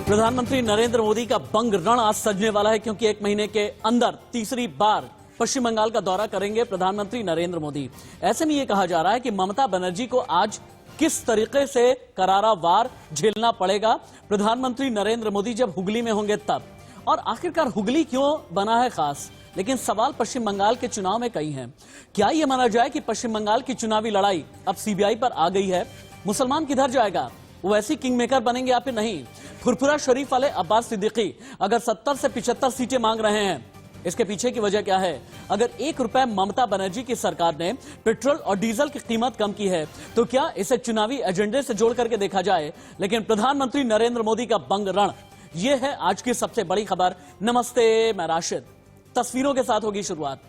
प्रधानमंत्री नरेंद्र मोदी का बंग रण आज सजने वाला है, क्योंकि एक महीने के अंदर तीसरी बार पश्चिम बंगाल का दौरा करेंगे प्रधानमंत्री नरेंद्र मोदी। ऐसे में यह कहा जा रहा है कि ममता बनर्जी को आज किस तरीके से करारा वार झेलना पड़ेगा प्रधानमंत्री नरेंद्र मोदी जब हुगली में होंगे तब। और आखिरकार हुगली क्यों बना है खास, लेकिन सवाल पश्चिम बंगाल के चुनाव में कई हैं। क्या यह माना जाए कि पश्चिम बंगाल की चुनावी लड़ाई अब सीबीआई पर आ गई है? मुसलमान किधर जाएगा, वो ऐसी किंग मेकर बनेंगे या फिर नहीं? फुरफुरा शरीफ वाले अब्बास सिद्दीकी अगर 70 से 75 सीटें मांग रहे हैं, इसके पीछे की वजह क्या है? अगर 1 रुपए ममता बनर्जी की सरकार ने पेट्रोल और डीजल की कीमत कम की है, तो क्या इसे चुनावी एजेंडे से जोड़ करके देखा जाए? लेकिन प्रधानमंत्री नरेंद्र मोदी का बंग रण, यह है आज की सबसे बड़ी खबर। नमस्ते, मैं राशिद। तस्वीरों के साथ होगी शुरुआत।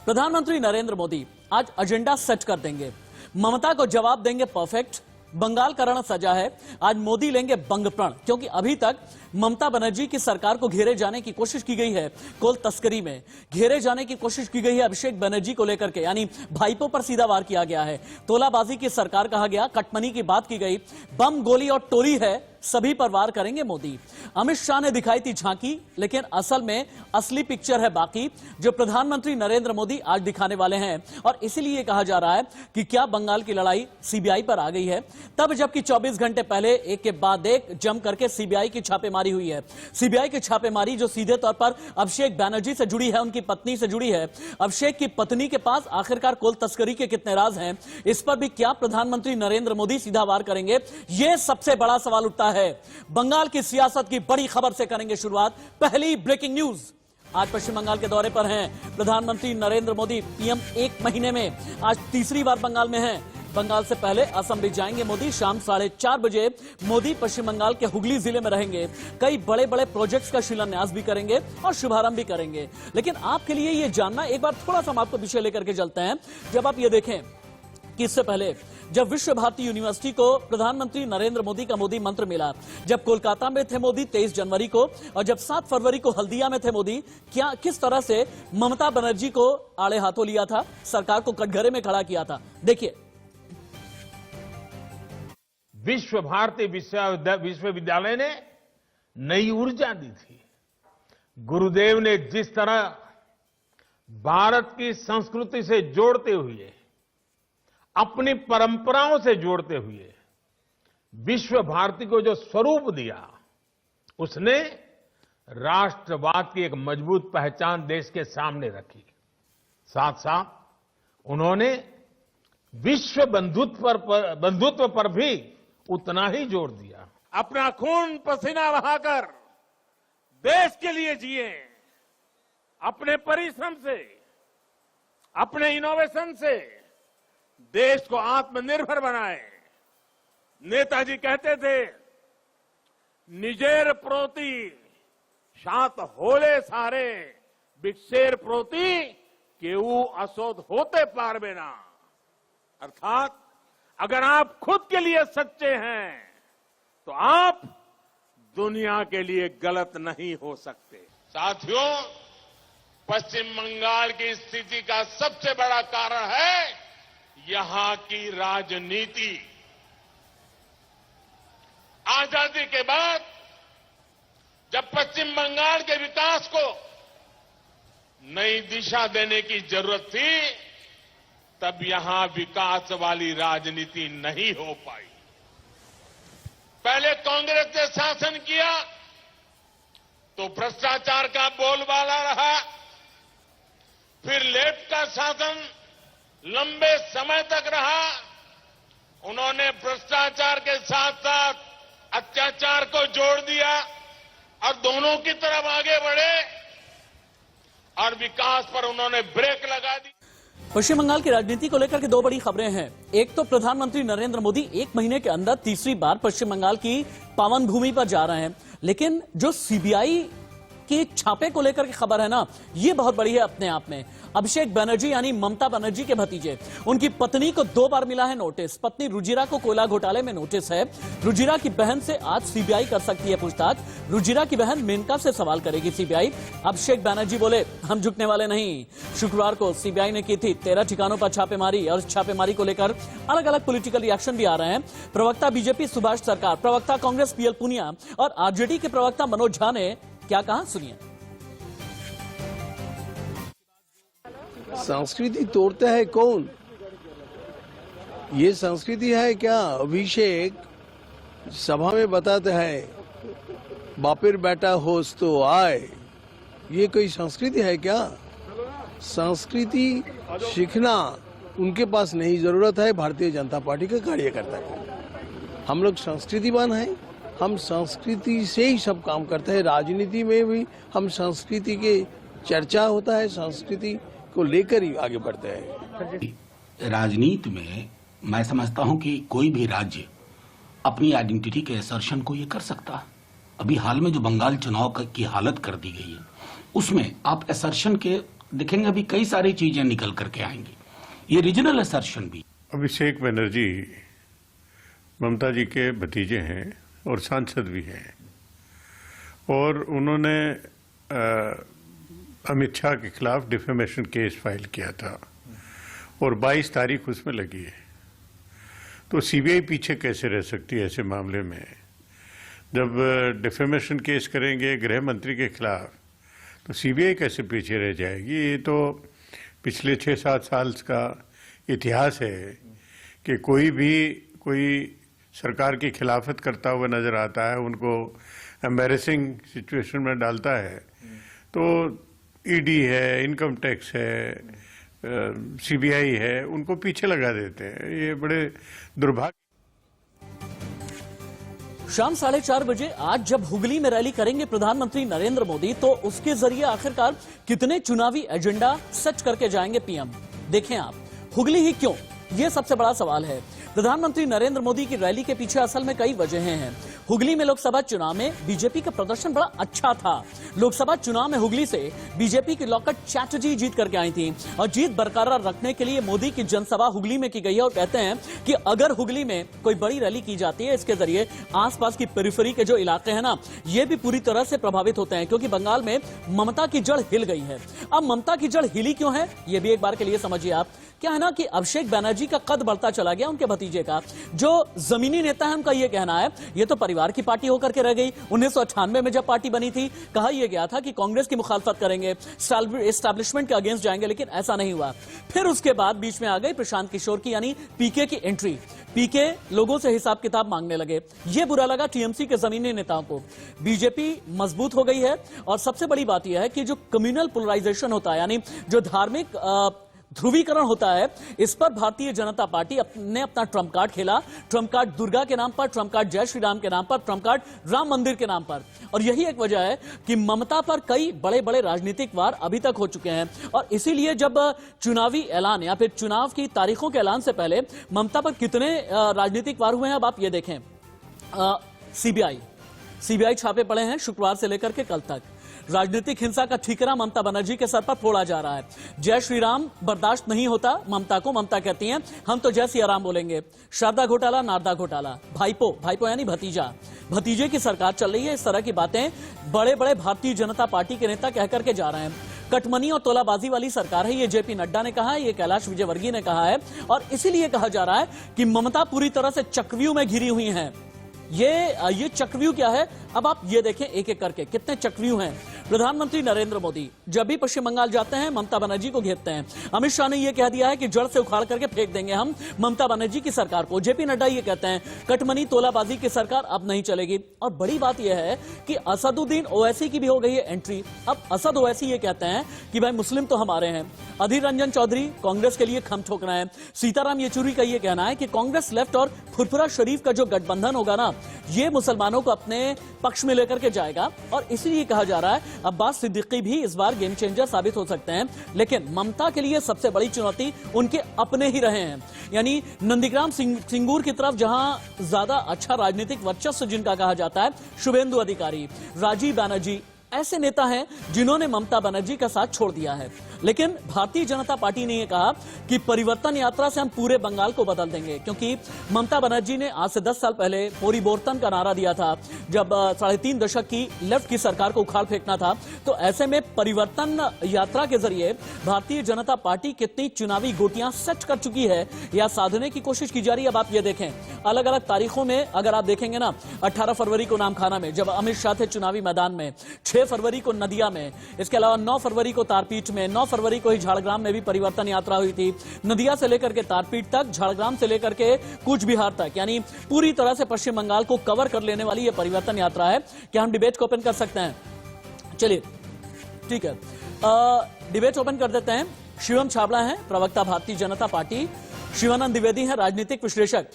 प्रधानमंत्री नरेंद्र मोदी आज एजेंडा सेट कर देंगे, ममता को जवाब देंगे परफेक्ट। बंगाल का रण सजा है, आज मोदी लेंगे बंग प्रण, क्योंकि अभी तक ममता बनर्जी की सरकार को घेरे जाने की कोशिश की गई है। कोल तस्करी में घेरे जाने की कोशिश की गई है अभिषेक बनर्जी को लेकर के, यानी भाईपों पर सीधा वार किया गया है। तोलाबाजी की सरकार कहा गया, कटमनी की बात की गई, बम गोली और टोली है, सभी पर वार करेंगे मोदी। अमित शाह ने दिखाई थी झांकी, लेकिन असल में असली पिक्चर है बाकी, जो प्रधानमंत्री नरेंद्र मोदी आज दिखाने वाले हैं। और इसीलिए कहा जा रहा है कि क्या बंगाल की लड़ाई सीबीआई पर आ गई है, तब जबकि 24 घंटे पहले एक के बाद एक जम करके सीबीआई की छापेमारी हुई है। सीबीआई की छापेमारी जो सीधे तौर पर अभिषेक बनर्जी से जुड़ी है, उनकी पत्नी से जुड़ी है। अभिषेक की पत्नी के पास आखिरकार कोल तस्करी के कितने राज हैं, इस पर भी क्या प्रधानमंत्री नरेंद्र मोदी सीधा वार करेंगे? यह सबसे बड़ा सवाल उठता है। बंगाल की सियासत की बड़ी खबर से करेंगे शुरुआत। पहली ब्रेकिंग न्यूज, आज पश्चिम बंगाल के दौरे पर हैं प्रधानमंत्री नरेंद्र मोदी। पीएम 1 महीने में आज तीसरी बार बंगाल में हैं। बंगाल से पहले असम भी जाएंगे मोदी। शाम 4:30 बजे मोदी पश्चिम बंगाल के हुगली जिले में रहेंगे। कई बड़े बड़े प्रोजेक्ट्स का शिलान्यास भी करेंगे और शुभारंभ भी करेंगे। लेकिन आपके लिए यह जानना, एक बार थोड़ा सा हम आपको पीछे लेकर के चलते हैं। जब आप ये देखें कि इससे पहले जब विश्व भारती यूनिवर्सिटी को प्रधानमंत्री नरेंद्र मोदी का मोदी मंत्र मिला, जब कोलकाता में थे मोदी 23 जनवरी को, और जब 7 फरवरी को हल्दिया में थे मोदी, क्या किस तरह से ममता बनर्जी को आड़े हाथों लिया था, सरकार को कटघरे में खड़ा किया था, देखिए। विश्व भारती विश्वविद्यालय ने नई ऊर्जा दी थी। गुरुदेव ने जिस तरह भारत की संस्कृति से जोड़ते हुए, अपनी परंपराओं से जोड़ते हुए विश्व भारती को जो स्वरूप दिया, उसने राष्ट्रवाद की एक मजबूत पहचान देश के सामने रखी। साथ साथ उन्होंने विश्व बंधुत्व पर भी उतना ही जोर दिया। अपना खून पसीना बहाकर देश के लिए जिए, अपने परिश्रम से, अपने इनोवेशन से देश को आत्मनिर्भर बनाए। नेताजी कहते थे, निजेर प्रोति शात होले सारे, बिक्सेर प्रोति केऊ असोद होते पारबे ना। अर्थात अगर आप खुद के लिए सच्चे हैं तो आप दुनिया के लिए गलत नहीं हो सकते। साथियों, पश्चिम बंगाल की स्थिति का सबसे बड़ा कारण है यहां की राजनीति। आजादी के बाद जब पश्चिम बंगाल के विकास को नई दिशा देने की जरूरत थी, तब यहां विकास वाली राजनीति नहीं हो पाई। पहले कांग्रेस ने शासन किया तो भ्रष्टाचार का बोलबाला रहा। फिर लेफ्ट का शासन लंबे समय तक रहा। उन्होंने भ्रष्टाचार के साथ साथ अत्याचार को जोड़ दिया और दोनों की तरफ आगे बढ़े और विकास पर उन्होंने ब्रेक लगा दी। पश्चिम बंगाल की राजनीति को लेकर के दो बड़ी खबरें हैं। एक तो प्रधानमंत्री नरेंद्र मोदी 1 महीने के अंदर तीसरी बार पश्चिम बंगाल की पावन भूमि पर जा रहे हैं, लेकिन जो सीबीआई कि छापे को लेकर की खबर है ना, ये बहुत बड़ी है अपने आप में। अभिषेक बनर्जी यानी ममता बनर्जी के भतीजे, उनकी पत्नी को 2 बार मिला है नोटिस। पत्नी रुजिरा को कोयला घोटाले में नोटिस है। रुजिरा की बहन से आज सीबीआई कर सकती है पूछताछ। रुजिरा की बहन मेनका से सवाल करेगी सीबीआई। अभिषेक बनर्जी बोले, हम झुकने वाले नहीं। शुक्रवार को सीबीआई ने की थी 13 ठिकानों पर छापेमारी, और छापेमारी को लेकर अलग अलग पॉलिटिकल रिएक्शन भी आ रहे हैं। प्रवक्ता बीजेपी सुभाष सरकार, प्रवक्ता कांग्रेस पीएल पुनिया और आरजेडी के प्रवक्ता मनोज झा ने क्या कहा, सुनिए। संस्कृति तोड़ता है कौन? ये संस्कृति है क्या? अभिषेक सभा में बताता है बापेर बेटा होश तो आए, ये कोई संस्कृति है क्या? संस्कृति सीखना उनके पास नहीं, जरूरत है भारतीय जनता पार्टी के कार्यकर्ता को। हम लोग संस्कृतिवान हैं, हम संस्कृति से ही सब काम करते हैं। राजनीति में भी हम संस्कृति के चर्चा होता है, संस्कृति को लेकर ही आगे बढ़ते हैं। राजनीति में मैं समझता हूं कि कोई भी राज्य अपनी आइडेंटिटी के असर्शन को ये कर सकता है। अभी हाल में जो बंगाल चुनाव की हालत कर दी गई है, उसमें आप असर्शन के देखेंगे अभी कई सारी चीजें निकल करके आएंगी, ये रीजनल असर्शन भी। अभिषेक बनर्जी ममता जी के भतीजे हैं और सांसद भी हैं, और उन्होंने अमित शाह के खिलाफ डिफेमेशन केस फाइल किया था और 22 तारीख उसमें लगी है। तो सीबीआई पीछे कैसे रह सकती है ऐसे मामले में? जब डिफेमेशन केस करेंगे गृह मंत्री के खिलाफ, तो सीबीआई कैसे पीछे रह जाएगी? ये तो पिछले 6-7 साल का इतिहास है कि कोई सरकार की खिलाफत करता हुआ नजर आता है, उनको एम्बैरेसिंग सिचुएशन में डालता है, तो ईडी है, इनकम टैक्स है, सीबीआई है, उनको पीछे लगा देते हैं। ये बड़े दुर्भाग्य। शाम 4:30 बजे आज जब हुगली में रैली करेंगे प्रधानमंत्री नरेंद्र मोदी, तो उसके जरिए आखिरकार कितने चुनावी एजेंडा सच करके जाएंगे पीएम, देखें आप। हुगली ही क्यों, यह सबसे बड़ा सवाल है। प्रधानमंत्री नरेंद्र मोदी की रैली के पीछे असल में कई वजहें हैं। हुगली में लोकसभा चुनाव में बीजेपी का प्रदर्शन बड़ा अच्छा था। लोकसभा चुनाव में हुगली से बीजेपी की लॉकेट चैटर्जी जीत करके आई थी, और जीत बरकरार रखने के लिए मोदी की जनसभा हुगली में की गई है। और कहते हैं कि अगर हुगली में कोई बड़ी रैली की जाती है, इसके जरिए आसपास की पेरिफेरी के जो इलाके हैं ना, ये भी पूरी तरह से प्रभावित होते हैं, क्योंकि बंगाल में ममता की जड़ हिल गई है। अब ममता की जड़ हिली क्यों है, ये भी एक बार के लिए समझिए आप। क्या है ना कि अभिषेक बनर्जी का कद बढ़ता चला गया, उनके भतीजे का। जो जमीनी नेता है, उनका यह कहना है ये तो परिवार की पार्टी होकर के रह गई। 1998 में जब पार्टी बनी थी, कहा यह गया था कि कांग्रेस की मुखालफत करेंगे, एस्टैब्लिशमेंट के अगेंस्ट जाएंगे, लेकिन ऐसा नहीं हुआ। फिर उसके बाद बीच में आ गई प्रशांत किशोर की यानी पीके की एंट्री। पीके लोगों से हिसाब किताब मांगने लगे, ये बुरा लगा टीएमसी के जमीनी नेताओं को। बीजेपी मजबूत हो गई है, और सबसे बड़ी बात यह है कि जो कम्युनल पोलराइजेशन होता है, यानी जो धार्मिक ध्रुवीकरण होता है, इस पर भारतीय जनता पार्टी ने अपना ट्रम्प कार्ड खेला। ट्रम्प कार्ड दुर्गा के नाम पर, ट्रम्प कार्ड जय श्री राम के नाम पर, ट्रम्प कार्ड राम मंदिर के नाम पर। और यही एक वजह है कि ममता पर कई बड़े बड़े राजनीतिक वार अभी तक हो चुके हैं। और इसीलिए जब चुनावी ऐलान या फिर चुनाव की तारीखों के ऐलान से पहले ममता पर कितने राजनीतिक वार हुए हैं, अब आप ये देखें। सीबीआई छापे पड़े हैं शुक्रवार से लेकर के कल तक। राजनीतिक हिंसा का ठीकरा ममता बनर्जी के सर पर फोड़ा जा रहा है। जय श्री राम बर्दाश्त नहीं होता ममता को। ममता कहती हैं हम तो जय सिया राम बोलेंगे। शारदा घोटाला, नारदा घोटाला, भाईपो यानी भतीजे की सरकार चल रही है। इस तरह की बातें बड़े बड़े भारतीय जनता पार्टी के नेता कह करके जा रहे हैं। कटमनी और तोलाबाजी वाली सरकार है, ये जेपी नड्डा ने कहा है, ये कैलाश विजयवर्गीय ने कहा है। और इसीलिए कहा जा रहा है कि ममता पूरी तरह से चक्रव्यूह में घिरी हुई हैं। ये चक्रव्यूह क्या है, अब आप ये देखें एक एक करके कितने चक्रव्यूह हैं। प्रधानमंत्री नरेंद्र मोदी जब भी पश्चिम बंगाल जाते हैं, ममता बनर्जी को घेरते हैं। अमित शाह ने यह कह दिया है कि जड़ से उखाड़ करके फेंक देंगे हम ममता बनर्जी की सरकार को। जेपी नड्डा ये कहते हैं कटमनी तोलाबाजी की सरकार अब नहीं चलेगी। और बड़ी बात यह है कि असदुद्दीन ओवैसी की भी हो गई है एंट्री। अब असद ओवैसी ये कहते हैं कि भाई मुस्लिम तो हमारे हैं। अधीर रंजन चौधरी कांग्रेस के लिए खम ठोक रहे हैं। सीताराम येचुरी का यह कहना है कि कांग्रेस लेफ्ट और फुरफुरा शरीफ का जो गठबंधन होगा ना, ये मुसलमानों को अपने पक्ष में लेकर के जाएगा। और इसलिए कहा जा रहा है अब्बास सिद्दीकी भी इस बार गेम चेंजर साबित हो सकते हैं। लेकिन ममता के लिए सबसे बड़ी चुनौती उनके अपने ही रहे हैं, यानी नंदीग्राम सिंगूर की तरफ जहां ज्यादा अच्छा राजनीतिक वर्चस्व जिनका कहा जाता है, शुभेंदु अधिकारी, राजीव बैनर्जी, ऐसे नेता हैं जिन्होंने ममता बनर्जी का साथ छोड़ दिया है। लेकिन भारतीय जनता पार्टी ने यह कहा कि परिवर्तन यात्रा से हम पूरे बंगाल को बदल देंगे, क्योंकि ममता बनर्जी ने आज से 10 साल पहले परिवर्तन का नारा दिया था जब 3.5 दशक की लेफ्ट की सरकार को उखाड़ फेंकना था। तो ऐसे में परिवर्तन यात्रा के जरिए भारतीय जनता पार्टी कितनी चुनावी गोटियां सेट कर चुकी है या साधने की कोशिश की जा रही है। अब आप ये देखें, अलग अलग तारीखों में अगर आप देखेंगे ना, 18 फरवरी को नामखाना में जब अमित शाह थे चुनावी मैदान में, 6 फरवरी को नदिया में, इसके अलावा 9 फरवरी को तारपीठ में, 9 फरवरी को ही झाड़ग्राम में भी परिवर्तन यात्रा हुई थी। नदिया से लेकर के तारपीठ तक, झाड़ग्राम से लेकर के कूच बिहार तक, यानी पूरी तरह से पश्चिम बंगाल को कवर कर लेने वाली यह परिवर्तन यात्रा है। क्या हम डिबेट को ओपन कर सकते हैं? चलिए ठीक है, डिबेट ओपन कर देते हैं। शिवम छाबड़ा हैं प्रवक्ता भारतीय जनता पार्टी, शिवानंद द्विवेदी हैं राजनीतिक विश्लेषक,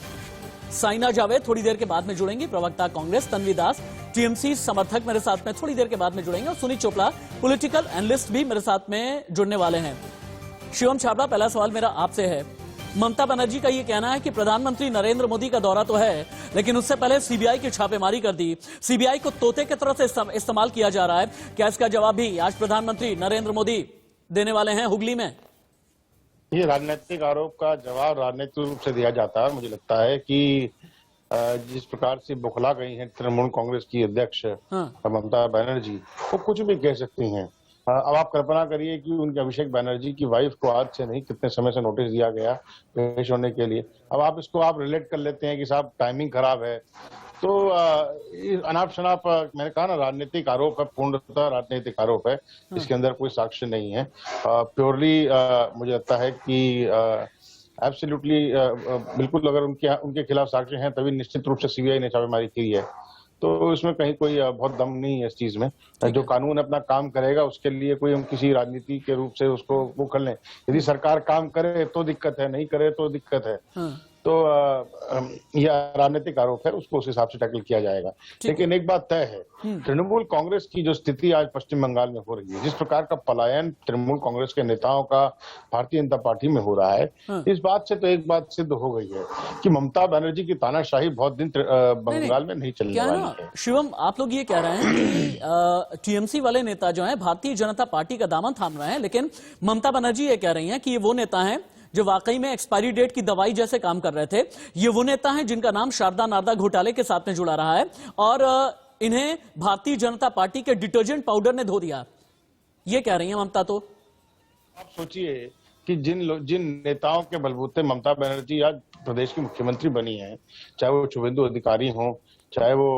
साइना जावेद थोड़ी देर के बाद में जुड़ेंगे, प्रवक्ता कांग्रेस, तन्वी दास टीएमसी समर्थक मेरे साथ में थोड़ी देर के बाद में जुड़ेंगे, और सुनीत चोपड़ा पॉलिटिकल एनालिस्ट भी मेरे साथ में जुड़ने वाले हैं। शिवम छाबड़ा, पहला सवाल मेरा आपसे है, ममता बनर्जी का यह कहना है कि प्रधानमंत्री नरेंद्र मोदी का दौरा तो है, लेकिन उससे पहले सीबीआई की छापेमारी कर दी, सीबीआई को तोते की तरह से इस्तेमाल किया जा रहा है। क्या इसका जवाब भी आज प्रधानमंत्री नरेंद्र मोदी देने वाले हैं हुगली में? ये राजनीतिक आरोप का जवाब राजनीतिक रूप से दिया जाता है। मुझे लगता है कि जिस प्रकार से बौखला गई हैं तृणमूल कांग्रेस की अध्यक्ष ममता बनर्जी, वो कुछ भी कह सकती हैं। अब आप कल्पना करिए कि उनके अभिषेक बनर्जी की वाइफ को आज से नहीं कितने समय से नोटिस दिया गया पेश होने के लिए। अब आप इसको आप रिलेट कर लेते हैं कि साहब टाइमिंग खराब है, तो अनाप शनाप मैंने कहा ना, राजनीतिक आरोप है, पूर्णतः राजनीतिक आरोप है, इसके अंदर कोई साक्ष्य नहीं है। प्योरली मुझे लगता है कि एब्सोल्युटली बिल्कुल अगर उनके खिलाफ साक्ष्य हैं तभी निश्चित रूप से सीबीआई ने छापेमारी की है, तो इसमें कहीं कोई बहुत दम नहीं है इस चीज में। जो कानून अपना काम करेगा उसके लिए कोई हम किसी राजनीति के रूप से उसको वो कर लें। यदि सरकार काम करे तो दिक्कत है, नहीं करे तो दिक्कत है। तो यह राजनीतिक आरोप है, उसको उस हिसाब से टैकल किया जाएगा। लेकिन एक बात तय है, तृणमूल कांग्रेस की जो स्थिति आज पश्चिम बंगाल में हो रही है, जिस प्रकार का पलायन तृणमूल कांग्रेस के नेताओं का भारतीय जनता पार्टी में हो रहा है, इस बात से तो एक बात सिद्ध हो गई है कि ममता बनर्जी की तानाशाही बहुत दिन बंगाल में नहीं चलने वाली है। शिवम, आप लोग ये कह रहे हैं कि टीएमसी वाले नेता जो है भारतीय जनता पार्टी का दामन थाम रहे हैं, लेकिन ममता बनर्जी ये कह रही है कि ये वो नेता है जो वाकई में एक्सपायरी डेट की दवाई जैसे काम कर रहे थे। ये वो नेता हैं जिनका नाम शारदा नारदा घोटाले के साथ में जुड़ा रहा है, और इन्हें भारतीय जनता पार्टी के डिटर्जेंट पाउडर ने धो दिया, ये कह रही है ममता। तो आप सोचिए कि जिन नेताओं के बलबूते ममता बनर्जी आज प्रदेश की मुख्यमंत्री बनी है, चाहे वो शुभेंदु अधिकारी हों, चाहे वो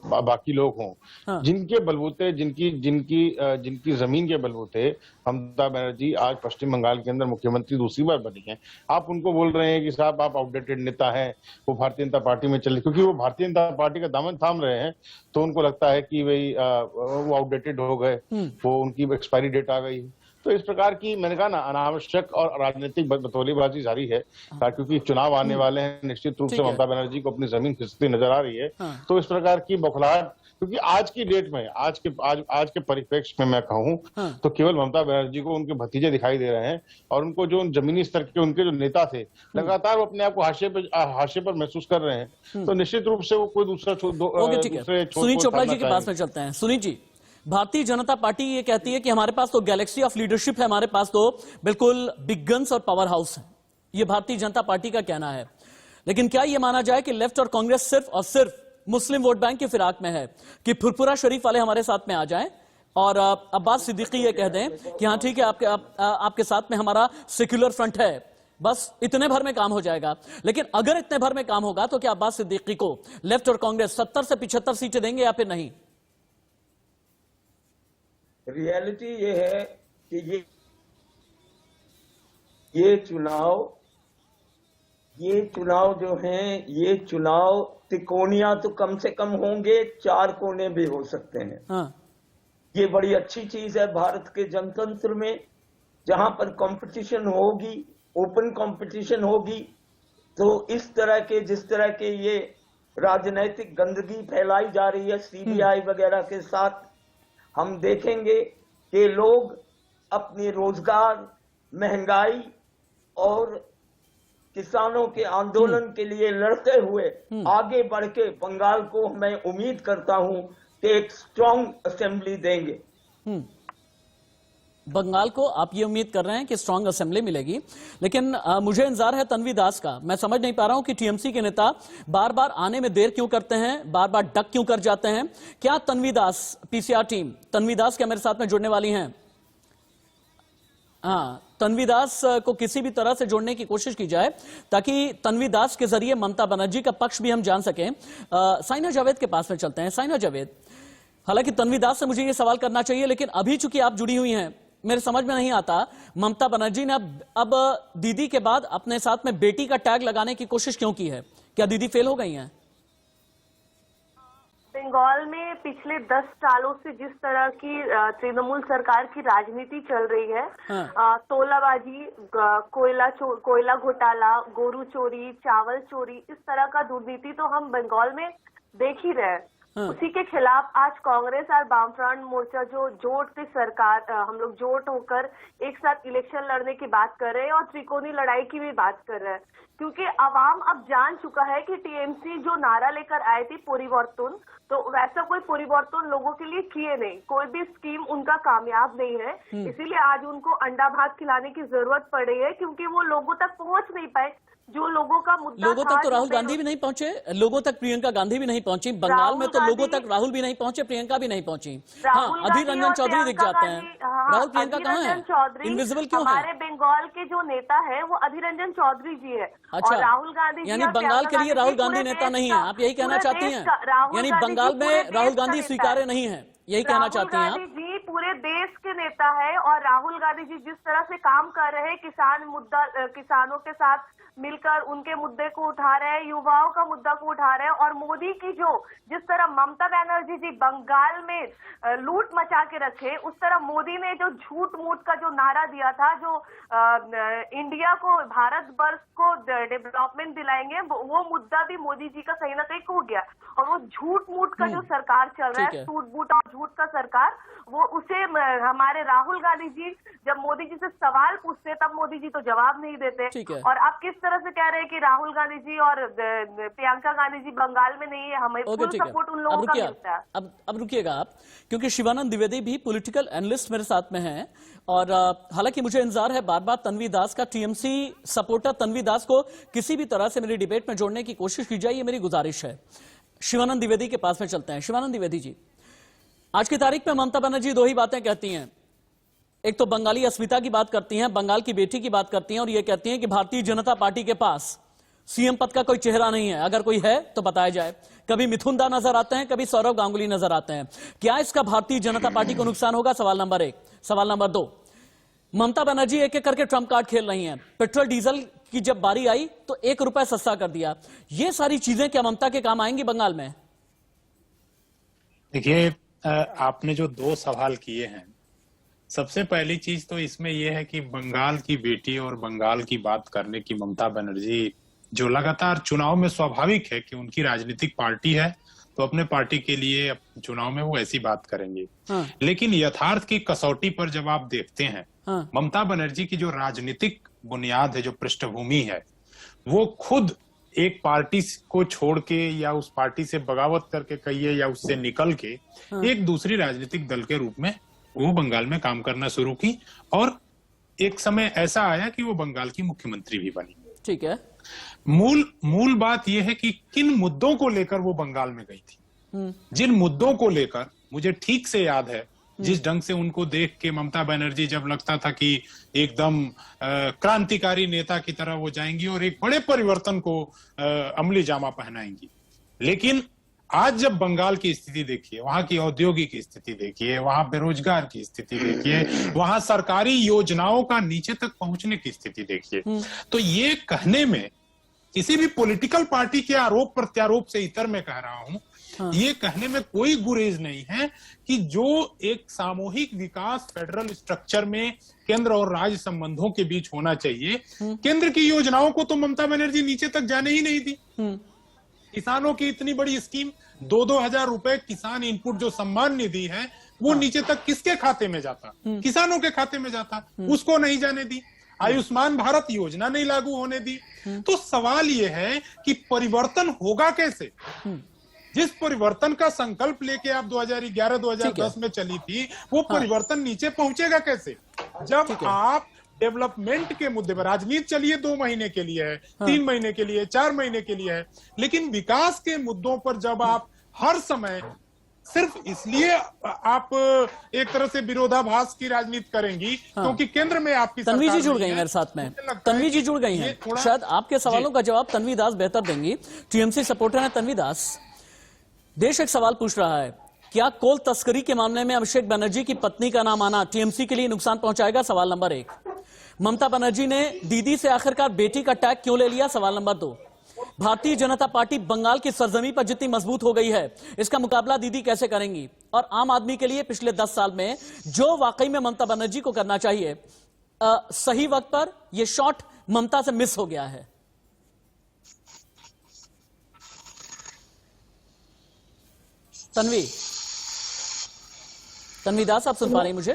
बाकी लोग हों, जिनके बलबूते, जिनकी जमीन के बलबूते ममता बनर्जी आज पश्चिम बंगाल के अंदर मुख्यमंत्री दूसरी बार बनी है, आप उनको बोल रहे हैं कि साहब आप आउटडेटेड नेता हैं, वो भारतीय जनता पार्टी में चले, क्योंकि वो भारतीय जनता पार्टी का दामन थाम रहे हैं, तो उनको लगता है कि भाई वो आउटडेटेड हो गए, वो उनकी एक्सपायरी डेट आ गई। तो इस प्रकार की मैंने कहा ना, अनावश्यक और राजनीतिक बतौलीबाजी जारी है, क्योंकि चुनाव आने वाले हैं, निश्चित रूप से ममता बनर्जी को अपनी जमीन खिसकती नजर आ रही है। तो इस प्रकार की बौखलाहट, क्योंकि आज की डेट में, आज के परिप्रेक्ष्य में मैं कहूँ तो केवल ममता बनर्जी को उनके भतीजे दिखाई दे रहे हैं, और उनको जो जमीनी स्तर के उनके जो नेता थे, लगातार वो अपने आप को हाशिए पर महसूस कर रहे हैं। तो निश्चित रूप से वो कोई दूसरा सुनीत चोपड़ा जी के पास में चलते हैं। सुनीत जी, भारतीय जनता पार्टी ये कहती है कि हमारे पास तो गैलेक्सी ऑफ लीडरशिप है, हमारे पास तो बिल्कुल बिग गन्स और पावर हाउस है, ये भारतीय जनता पार्टी का कहना है। लेकिन क्या ये माना जाए कि लेफ्ट और कांग्रेस सिर्फ और सिर्फ मुस्लिम वोट बैंक की फिराक में है, कि फुरपुरा शरीफ वाले हमारे साथ में आ जाएं और अब्बास सिद्दीकी ये कह दें कि हाँ ठीक है, आपके साथ में हमारा सेक्युलर फ्रंट है, बस इतने भर में काम हो जाएगा। लेकिन अगर इतने भर में काम होगा तो क्या अब्बास सिद्दीकी को लेफ्ट और कांग्रेस 70 से 75 सीटें देंगे या फिर नहीं? रियलिटी ये है कि ये चुनाव जो हैं, ये चुनाव त्रिकोणिया तो कम से कम होंगे, 4 कोने भी हो सकते हैं। ये बड़ी अच्छी चीज है भारत के जनतंत्र में, जहां पर कंपटीशन होगी, ओपन कंपटीशन होगी, तो इस तरह के, जिस तरह के ये राजनीतिक गंदगी फैलाई जा रही है सीबीआई वगैरह के साथ, हम देखेंगे कि लोग अपने रोजगार, महंगाई और किसानों के आंदोलन के लिए लड़ते हुए आगे बढ़ के बंगाल को मैं उम्मीद करता हूं कि एक स्ट्रांग असेंबली देंगे। बंगाल को आप ये उम्मीद कर रहे हैं कि स्ट्रांग असेंबली मिलेगी, लेकिन मुझे इंतजार है तन्वी दास का। मैं समझ नहीं पा रहा हूं कि टीएमसी के नेता बार बार आने में देर क्यों करते हैं, बार बार डक क्यों कर जाते हैं। क्या तन्वी दास, पीसीआर टीम, तन्वी दास क्या मेरे साथ में जुड़ने वाली हैं? हाँ, तन्वी दास को किसी भी तरह से जोड़ने की कोशिश की जाए ताकि तन्वी दास के जरिए ममता बनर्जी का पक्ष भी हम जान सकें। साइना जावेद के पास में चलते हैं। साइना जावेद, हालांकि तन्वी दास से मुझे ये सवाल करना चाहिए, लेकिन अभी चूंकि आप जुड़ी हुई हैं, मेरे समझ में नहीं आता ममता बनर्जी ने अब दीदी के बाद अपने साथ में बेटी का टैग लगाने की कोशिश क्यों की है? क्या दीदी फेल हो गई हैं? बंगाल में पिछले 10 सालों से जिस तरह की तृणमूल सरकार की राजनीति चल रही है, तोलाबाजी, कोयला घोटाला, गोरू चोरी, चावल चोरी, इस तरह का दुर्नीति तो हम बंगाल में देख ही रहे हैं। उसी के खिलाफ आज कांग्रेस और वामफ्रंट मोर्चा जो जोट से सरकार, हम लोग जोट होकर एक साथ इलेक्शन लड़ने की बात कर रहे हैं और त्रिकोणीय लड़ाई की भी बात कर रहे हैं, क्योंकि अवाम अब जान चुका है कि टीएमसी जो नारा लेकर आए थे परिवर्तन, तो वैसा कोई परिवर्तन लोगों के लिए किए नहीं, कोई भी स्कीम उनका कामयाब नहीं है। इसीलिए आज उनको अंडा भात खिलाने की जरूरत पड़ रही है, क्योंकि वो लोगों तक पहुंच नहीं पाए जो लोगों का मुद्दा। लोगों तक तो राहुल गांधी भी नहीं पहुंचे, लोगों तक प्रियंका गांधी भी नहीं पहुंची। बंगाल में तो लोगों तक राहुल भी नहीं पहुंचे, प्रियंका भी नहीं पहुंची। हाँ, अधीर रंजन चौधरी दिख जाते हैं। राहुल, प्रियंका कहाँ है? इनविजिबल क्यों है? हमारे बंगाल के जो नेता है वो अधीर रंजन चौधरी जी है। अच्छा, और राहुल गांधी यानी बंगाल के लिए राहुल गांधी नेता नहीं है, आप यही कहना चाहती हैं? यानी बंगाल में राहुल गांधी स्वीकार्य नहीं है, यही कहना चाहती हैं आप? राहुल गांधी जी पूरे देश के नेता है और राहुल गांधी जी जिस तरह से काम कर रहे हैं, किसानों के साथ मिलकर उनके मुद्दे को उठा रहे हैं, युवाओं का मुद्दा को उठा रहे हैं, और मोदी की जिस तरह ममता बनर्जी जी बंगाल में लूट मचा के रखे, उस तरह मोदी ने जो झूठ मूठ का जो नारा दिया था, जो इंडिया को, भारत वर्ष को डेवलपमेंट दिलाएंगे, वो मुद्दा भी मोदी जी का कहीं ना कहीं खो गया। और वो झूठ मूठ का जो सरकार चल रहा है, सूट बूट और झूठ का सरकार, वो उसे हमारे राहुल गांधी जी जब मोदी जी से सवाल पूछते तब मोदी जी तो जवाब नहीं देते। और आप किस तरह से कह रहे हैं कि राहुल गांधी जी और प्रियंका गांधी जी बंगाल में नहीं है, हमें फुल सपोर्ट उन लोगों का मिलता है। अब रुकिएगा आप, क्योंकि शिवानंद द्विवेदी भी पॉलिटिकल एनालिस्ट मेरे साथ में हैं, और हालांकि मुझे इंतजार है बार बार तन्वी दास का। टीएमसी सपोर्टर तन्वी दास को किसी भी तरह से मेरी डिबेट में जोड़ने की कोशिश की जाए, ये मेरी गुजारिश है। शिवानंद द्विवेदी के पास में चलते हैं। शिवानंद द्विवेदी जी, आज की तारीख में ममता बनर्जी दो ही बातें कहती हैं। एक तो बंगाली अस्मिता की बात करती हैं, बंगाल की बेटी की बात करती हैं, और ये कहती हैं कि भारतीय जनता पार्टी के पास सीएम पद का कोई चेहरा नहीं है, अगर कोई है तो बताया जाए। कभी मिथुन दा नजर आते हैं, कभी सौरव गांगुली नजर आते हैं। क्या इसका भारतीय जनता पार्टी को नुकसान होगा? सवाल नंबर 1। सवाल नंबर 2, ममता बनर्जी एक एक करके ट्रम्प कार्ड खेल रही हैं। पेट्रोल डीजल की जब बारी आई तो 1 रुपया सस्ता कर दिया। ये सारी चीजें क्या ममता के काम आएंगी बंगाल में? देखिए, आपने जो 2 सवाल किए हैं, सबसे पहली चीज तो इसमें यह है कि बंगाल की बेटी और बंगाल की बात करने की ममता बनर्जी, जो लगातार चुनाव में स्वाभाविक है कि उनकी राजनीतिक पार्टी है तो अपने पार्टी के लिए चुनाव में वो ऐसी बात करेंगे। लेकिन यथार्थ की कसौटी पर जब आप देखते हैं, ममता बनर्जी की जो राजनीतिक बुनियाद है, जो पृष्ठभूमि है, वो खुद एक पार्टी को छोड़ के या उस पार्टी से बगावत करके कहिए या उससे निकल के एक दूसरी राजनीतिक दल के रूप में वो बंगाल में काम करना शुरू की, और एक समय ऐसा आया कि वो बंगाल की मुख्यमंत्री भी बनी। ठीक है। मूल बात यह है कि किन मुद्दों को लेकर वो बंगाल में गई थी। जिन मुद्दों को लेकर मुझे ठीक से याद है, जिस ढंग से उनको देख के ममता बनर्जी जब लगता था कि एकदम क्रांतिकारी नेता की तरह वो जाएंगी और एक बड़े परिवर्तन को अमली जामा पहनाएंगी। लेकिन आज जब बंगाल की स्थिति देखिए, वहां की औद्योगिक स्थिति देखिए, वहां बेरोजगार की स्थिति देखिए, वहां सरकारी योजनाओं का नीचे तक पहुंचने की स्थिति देखिए, तो ये कहने में किसी भी पॉलिटिकल पार्टी के आरोप प्रत्यारोप से इतर मैं कह रहा हूं, ये कहने में कोई गुरेज नहीं है कि जो एक सामूहिक विकास फेडरल स्ट्रक्चर में केंद्र और राज्य संबंधों के बीच होना चाहिए, केंद्र की योजनाओं को तो ममता बनर्जी नीचे तक जाने ही नहीं दी। किसानों की इतनी बड़ी स्कीम, 2-2 हजार रुपए किसान इनपुट जो सम्मान निधि है, वो नीचे तक किसके खाते में जाता? किसानों के खाते में जाता, उसको नहीं जाने दी। आयुष्मान भारत योजना नहीं लागू होने दी। तो सवाल ये है कि परिवर्तन होगा कैसे? जिस परिवर्तन का संकल्प लेके आप 2011-2010 में चली थी, वो परिवर्तन नीचे पहुंचेगा कैसे? जब आप डेवलपमेंट के मुद्दे पर, राजनीति चलिए 2 महीने के लिए है, 3 महीने के लिए, 4 महीने के लिए है, लेकिन विकास के मुद्दों पर जब आप हर समय सिर्फ इसलिए आप एक तरह से विरोधाभास की राजनीति करेंगी क्योंकि केंद्र में आपकी तन्वी जी जुड़ गई मेरे साथ में, तन्वी जी जुड़ गई हैं, शायद आपके सवालों का जवाब तन्वी दास बेहतर देंगी। टीएमसी सपोर्टर है तन्वी दास। देश एक सवाल पूछ रहा है, क्या कोल तस्करी के मामले में अभिषेक बनर्जी की पत्नी का नाम आना टीएमसी के लिए नुकसान पहुंचाएगा? सवाल नंबर 1। ममता बनर्जी ने दीदी से आखिरकार बेटी का टैग क्यों ले लिया? सवाल नंबर 2। भारतीय जनता पार्टी बंगाल की सरजमी पर जितनी मजबूत हो गई है, इसका मुकाबला दीदी कैसे करेंगी? और आम आदमी के लिए पिछले 10 साल में जो वाकई में ममता बनर्जी को करना चाहिए, सही वक्त पर यह शॉट ममता से मिस हो गया है। तन्वी दास, आप सुन पा रही हैं मुझे?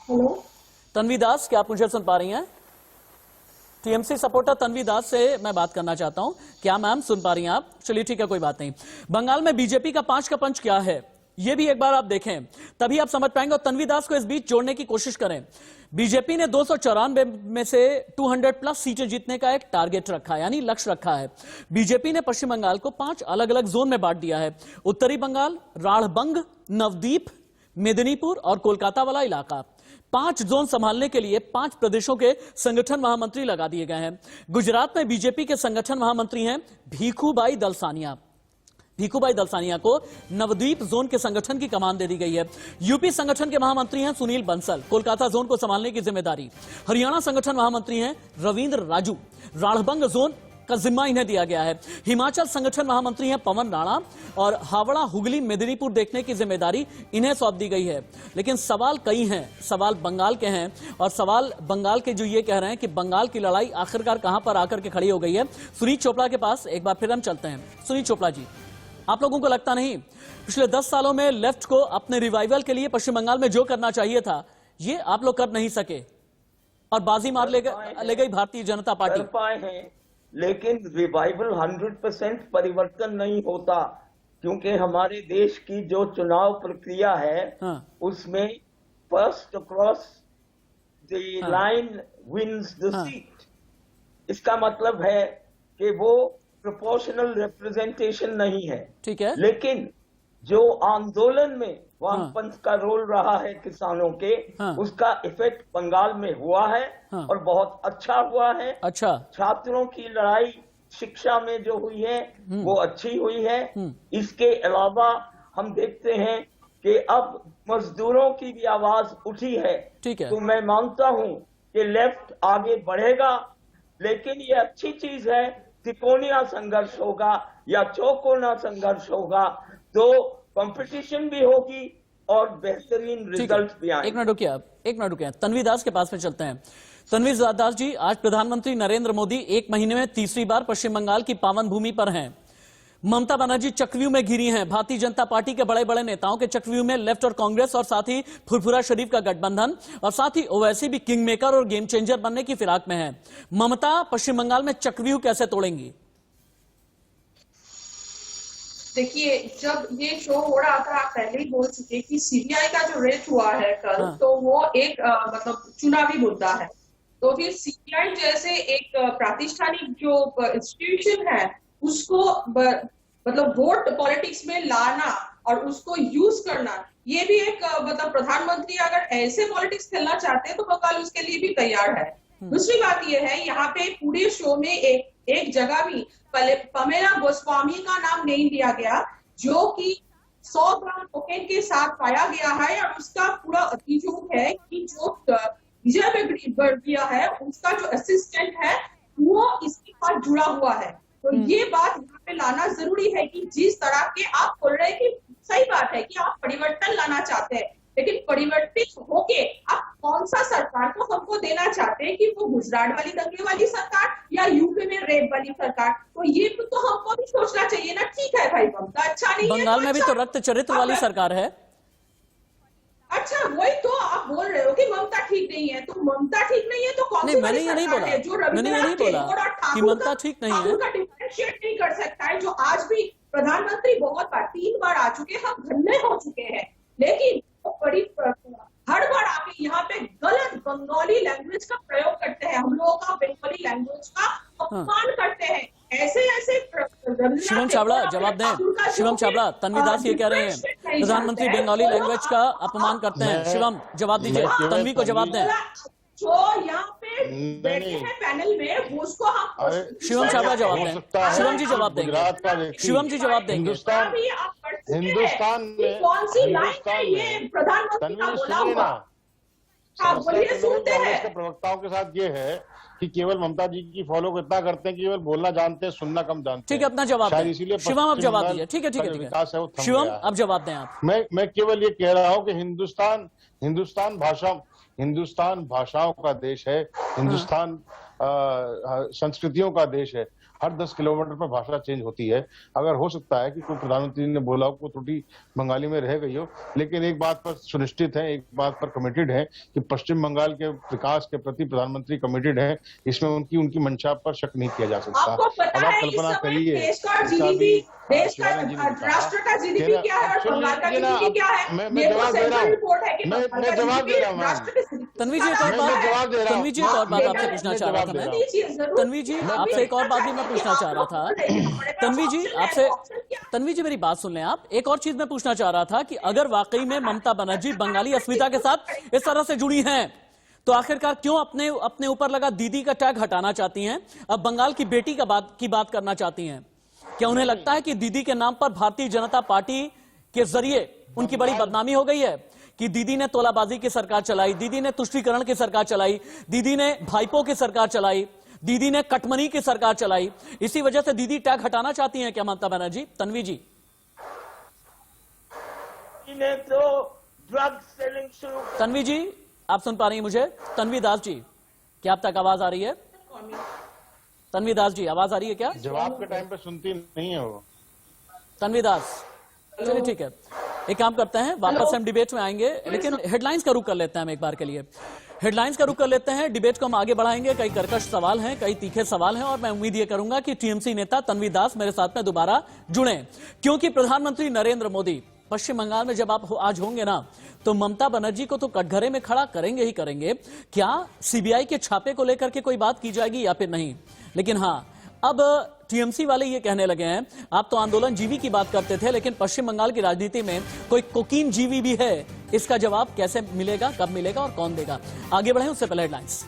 हेलो तन्वी दास, क्या आप मुझे सुन पा रही हैं? टीएमसी सपोर्टर तन्वी दास से मैं बात करना चाहता हूं। क्या मैम सुन पा रही हैं आप? चलिए ठीक है, कोई बात नहीं। बंगाल में बीजेपी का 5 का पंच क्या है, ये भी एक बार आप देखें, तभी आप समझ पाएंगे। और तन्वी दास को इस बीच जोड़ने की कोशिश करें। बीजेपी ने 294 में से 200+ सीटें जीतने का एक टारगेट रखा है, यानी लक्ष्य रखा है। बीजेपी ने पश्चिम बंगाल को 5 अलग अलग जोन में बांट दिया है। उत्तरी बंगाल, राढ़बंग, नवदीप, मेदिनीपुर और कोलकाता वाला इलाका। 5 जोन संभालने के लिए 5 प्रदेशों के संगठन महामंत्री लगा दिए गए हैं। गुजरात में बीजेपी के संगठन महामंत्री हैं भीखूभाई दलसानिया। भीखूभाई दलसानिया को नवद्वीप जोन के संगठन की कमान दे दी गई है। यूपी संगठन के महामंत्री हैं सुनील बंसल, कोलकाता जोन को संभालने की जिम्मेदारी। हरियाणा संगठन महामंत्री हैं रविंद्र राजू, राढ़बंग जोन का जिम्मा इन्हें दिया गया है। हिमाचल संगठन महामंत्री हैं पवन राणा और हावड़ा, हुगली, मेदिनीपुर देखने की जिम्मेदारी इन्हें सौंप दी गई है। लेकिन सवाल कई हैं, सवाल बंगाल के हैं, और सवाल बंगाल के जो ये कह रहे हैं कि बंगाल की लड़ाई आखिरकार कहां पर आकर के खड़ी हो गई है। सुनील चोपड़ा के पास एक बार फिर हम चलते हैं। सुनील चोपड़ा जी, आप लोगों को लगता नहीं पिछले 10 सालों में लेफ्ट को अपने रिवाइवल के लिए पश्चिम बंगाल में जो करना चाहिए था, ये आप लोग कर नहीं सके और बाजी मार ले गई भारतीय जनता पार्टी? कर पाए हैं, लेकिन रिवाइवल 100% परिवर्तन नहीं होता, क्योंकि हमारे देश की जो चुनाव प्रक्रिया है उसमें first cross the line wins the seat. इसका मतलब है कि वो प्रोपोर्शनल रिप्रेजेंटेशन नहीं है। ठीक है, लेकिन जो आंदोलन में वामपंथ का रोल रहा है किसानों के, उसका इफेक्ट बंगाल में हुआ है और बहुत अच्छा हुआ है। अच्छा, छात्रों की लड़ाई शिक्षा में जो हुई है वो अच्छी हुई है। इसके अलावा हम देखते हैं कि अब मजदूरों की भी आवाज उठी है। ठीक है, तो मैं मानता हूं कि लेफ्ट आगे बढ़ेगा, लेकिन ये अच्छी चीज है। त्रिकोणीय संघर्ष होगा या चौकोना संघर्ष होगा तो कंपटीशन भी होगी और बेहतरीन रिजल्ट भी आएंगे। एक मिनट रुकिए, तन्वी दास के पास में चलते हैं। तन्वी दास जी, आज प्रधानमंत्री नरेंद्र मोदी 1 महीने में तीसरी बार पश्चिम बंगाल की पावन भूमि पर हैं। ममता बनर्जी चक्रव्यूह में घिरी हैं। भारतीय जनता पार्टी के बड़े बड़े नेताओं के चक्रव्यूह में लेफ्ट और कांग्रेस और साथ ही फुरफुरा शरीफ का गठबंधन और साथ ही ओवैसी भी किंग मेकर और गेम चेंजर बनने की फिराक में है। ममता पश्चिम बंगाल में चक्रव्यूह कैसे तोड़ेंगी? देखिए, जब ये शो हो रहा था आप पहले ही बोल चुके कि सीबीआई का जो रेड हुआ है कल, तो वो एक मतलब चुनावी मुद्दा है। तो फिर सीबीआई जैसे एक प्रातिष्ठानिक जो इंस्टीट्यूशन है उसको मतलब वोट पॉलिटिक्स में लाना और उसको यूज करना, ये भी एक मतलब प्रधानमंत्री अगर ऐसे पॉलिटिक्स खेलना चाहते हैं तो बंगाल उसके लिए भी तैयार है। दूसरी बात ये है, यहाँ पे पूरे शो में एक जगह भी पमेला गोस्वामी का नाम नहीं लिया गया, जो कि 100 ग्राम कोकेन के साथ पाया गया है और उसका पूरा अभियोग है कि जो विजय वर्गीय है उसका जो असिस्टेंट है वो इसके साथ जुड़ा हुआ है। तो ये बात यहाँ पे लाना जरूरी है कि जिस तरह के आप बोल रहे हैं कि सही बात है कि आप परिवर्तन लाना चाहते हैं, लेकिन परिवर्तित होके आप कौन सा सरकार को हमको देना चाहते हैं, कि वो गुजरात वाली दंगे वाली सरकार या यूपी में रेप वाली सरकार? तो ये तो हमको भी सोचना चाहिए ना। ठीक है भाई, ममता अच्छा नहीं है, बंगाल में भी तो रक्त चरित्र वाली सरकार है। अच्छा, वही तो आप बोल रहे हो कि ममता ठीक नहीं है, तो ममता ठीक नहीं है तो कौन सी मैंने ये नहीं बोला, जो मैंने ये नहीं बोला कि ममता ठीक नहीं है, का डिफरेंशिएट नहीं कर सकता है, जो आज भी प्रधानमंत्री बहुत बार 3 बार आ चुके, हम धन्य हो चुके हैं, लेकिन वो बड़ी हर बार आके यहाँ पे गलत बंगाली लैंग्वेज का प्रयोग करते हैं, हम लोगों का बंगाली लैंग्वेज का अपमान करते हैं। ऐसे शिवम चावड़ा जवाब दें। शिवम चावड़ा, तन्वी दास ये कह रहे हैं प्रधानमंत्री बंगाली लैंग्वेज का अपमान करते हैं। शिवम जवाब दीजिए, तन्वी को जवाब दें। जो यहाँ पे बैठे हैं पैनल में उसको हम शिवम चावड़ा जवाब दें। शिवम जी जवाब देंगे। शिवम जी जवाब देंगे। हिंदुस्तान में कौन सी लाइन है ये प्रधानमंत्री का बोला हुआ? आप बोलिए, सुनते हैं। प्रवक्ताओं के साथ ये है कि केवल ममता जी की फॉलो इतना करते हैं कि केवल बोलना जानते हैं, सुनना कम जानते हैं। ठीक है, अपना जवाब दें। इसीलिए शिवम आप जवाब दीजिए। ठीक है ठीक है शिवम अब जवाब दें आप। मैं केवल ये कह रहा हूँ कि हिंदुस्तान भाषाओं का देश है, हिंदुस्तान संस्कृतियों का देश है। हर 10 किलोमीटर पर भाषा चेंज होती है। अगर हो सकता है कि कोई प्रधानमंत्री ने बोला हो, कोई त्रुटि बंगाली में रह गई हो, लेकिन एक बात पर सुनिश्चित है, एक बात पर कमिटेड है कि पश्चिम बंगाल के विकास के प्रति प्रधानमंत्री कमिटेड है। इसमें उनकी मंशा पर शक नहीं किया जा सकता। अब आप कल्पना करिए, देश का राष्ट्र का जीडीपी क्या है और बंगाल का जीडीपी क्या है? मैं जवाब दे रहा हूँ। मैं जवाब दे रहा हूँ। तन्वी जी एक और बात आपसे पूछना चाह रहा था मैं। तन्वी जी आपसे एक और बात भी मैं पूछना चाह रहा था। तन्वी जी मेरी बात सुन लें आप। एक और चीज मैं पूछना चाह रहा था कि अगर वाकई में ममता बनर्जी बंगाली अस्मिता के साथ इस तरह से जुड़ी हैं, तो आखिरकार क्यों अपने ऊपर लगा दीदी का टैग हटाना चाहती हैं? अब बंगाल की बेटी की बात करना चाहती हैं। क्या उन्हें लगता है कि दीदी के नाम पर भारतीय जनता पार्टी के जरिए उनकी बड़ी बदनामी हो गई है कि दीदी ने तोलाबाजी की सरकार चलाई, दीदी ने तुष्टीकरण की सरकार चलाई, दीदी ने भाईपो की सरकार चलाई, दीदी ने कटमनी की सरकार चलाई, इसी वजह से दीदी टैग हटाना चाहती हैं क्या ममता बनर्जी? तन्वी जी तो ड्रग सेलिंग शुरू। तन्वी जी आप सुन पा रही हैं मुझे? तन्वी दास जी क्या आप तक आवाज आ रही है? तन्वी दास जी आवाज आ रही है क्या? जवाब के टाइम पे सुनती नहीं है वो। तन्वी दास, चलिए ठीक है, एक काम करते हैं, वापस हम डिबेट में आएंगे, लेकिन हेडलाइंस का रुख कर लेते हैं हम एक बार के लिए। हेडलाइंस का रुख कर लेते हैं, डिबेट को हम आगे बढ़ाएंगे। कई कर्कश सवाल हैं, कई तीखे सवाल हैं, और मैं उम्मीद ये करूंगा कि टीएमसी नेता तन्वी दास मेरे साथ में दोबारा जुड़े, क्योंकि प्रधानमंत्री नरेंद्र मोदी पश्चिम बंगाल में जब आप आज होंगे ना, तो ममता बनर्जी को तो कटघरे में खड़ा करेंगे ही करेंगे। क्या सीबीआई के छापे को लेकर के कोई बात की जाएगी या फिर नहीं? लेकिन हाँ, अब टीएमसी वाले ये कहने लगे हैं, आप तो आंदोलन जीवी की बात करते थे, लेकिन पश्चिम बंगाल की राजनीति में कोई कोकीन जीवी भी है। इसका जवाब कैसे मिलेगा, कब मिलेगा और कौन देगा? आगे बढ़े उससे पहले हेडलाइंस।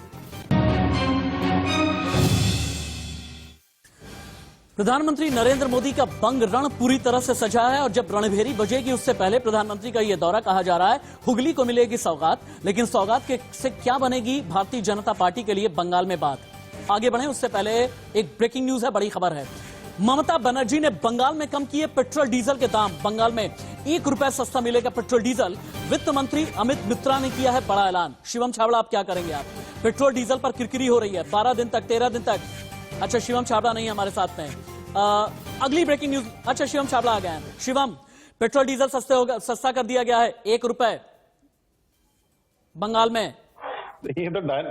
प्रधानमंत्री नरेंद्र मोदी का बंग रण पूरी तरह से सजा है, और जब रणभेरी बजेगी उससे पहले प्रधानमंत्री का यह दौरा कहा जा रहा है। हुगली को मिलेगी सौगात, लेकिन सौगात से क्या बनेगी भारतीय जनता पार्टी के लिए बंगाल में बात? आगे बढ़े उससे पहले एक ब्रेकिंग न्यूज है, बड़ी खबर है। ममता बनर्जी ने बंगाल में कम किए पेट्रोल डीजल के दाम। बंगाल में 1 रुपए सस्ता मिलेगा पेट्रोल डीजल। वित्त मंत्री अमित मित्रा ने किया है बड़ा ऐलान। शिवम छाबड़ा आप क्या करेंगे? आप पेट्रोल डीजल पर किरकिरी हो रही है 12 दिन तक, 13 दिन तक। अच्छा, शिवम छाबड़ा नहीं हमारे साथ में। अगली ब्रेकिंग न्यूज। अच्छा, शिवम छाबड़ा आ गए हैं। शिवम, पेट्रोल डीजल सस्ता कर दिया गया है 1 रुपए बंगाल में। ये तो भाई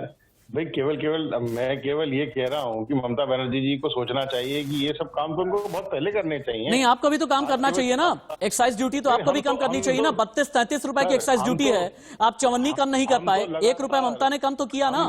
मैं केवल ये कह रहा हूँ कि ममता बनर्जी जी को सोचना चाहिए कि ये सब काम तो उनको बहुत पहले करने चाहिए। नहीं, आपको भी तो काम करना चाहिए ना। एक्साइज ड्यूटी तो आपको भी कम करनी चाहिए ना। 32-33 रुपए की एक्साइज ड्यूटी है, आप 54 कम नहीं कर पाए। 1 रुपए ममता ने कम तो किया ना।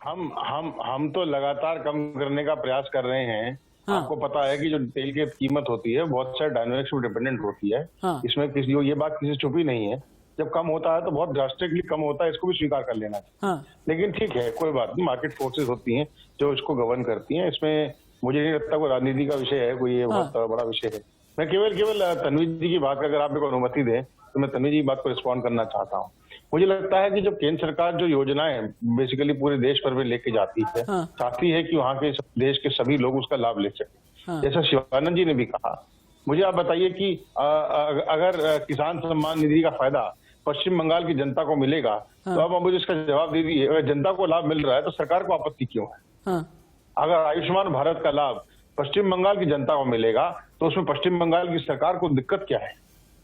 हम तो लगातार कम करने का प्रयास कर रहे हैं। हाँ। आपको पता है कि जो तेल की कीमत होती है बहुत सारे डायनामिक्स पर डिपेंडेंट होती है। हाँ। इसमें ये बात किसी छुपी नहीं है। जब कम होता है तो बहुत ड्रास्टिकली कम होता है, इसको भी स्वीकार कर लेना चाहिए। हाँ। लेकिन ठीक है, कोई बात नहीं, मार्केट फोर्सेस होती हैं जो इसको गवर्न करती हैं। इसमें मुझे नहीं लगता कोई राजनीति का विषय है, कोई ये बहुत बड़ा विषय है। मैं केवल तन्वी जी की बात, अगर आप मेरे को अनुमति दें तो मैं तन्वी जी की बात को रिस्पॉन्ड करना चाहता हूँ। मुझे लगता है कि जो केंद्र सरकार जो योजनाएं बेसिकली पूरे देश भर में लेके जाती है, चाहती है कि वहाँ के देश के सभी लोग उसका लाभ ले सकें। जैसा शिवानंद जी ने भी कहा, मुझे आप बताइए कि अगर किसान सम्मान निधि का फायदा पश्चिम बंगाल की जनता को मिलेगा, तो अब मुझे इसका जवाब दे दीजिए, अगर जनता को लाभ मिल रहा है तो सरकार को आपत्ति क्यों है? अगर आयुष्मान भारत का लाभ पश्चिम बंगाल की जनता को मिलेगा तो उसमें पश्चिम बंगाल की सरकार को दिक्कत क्या है?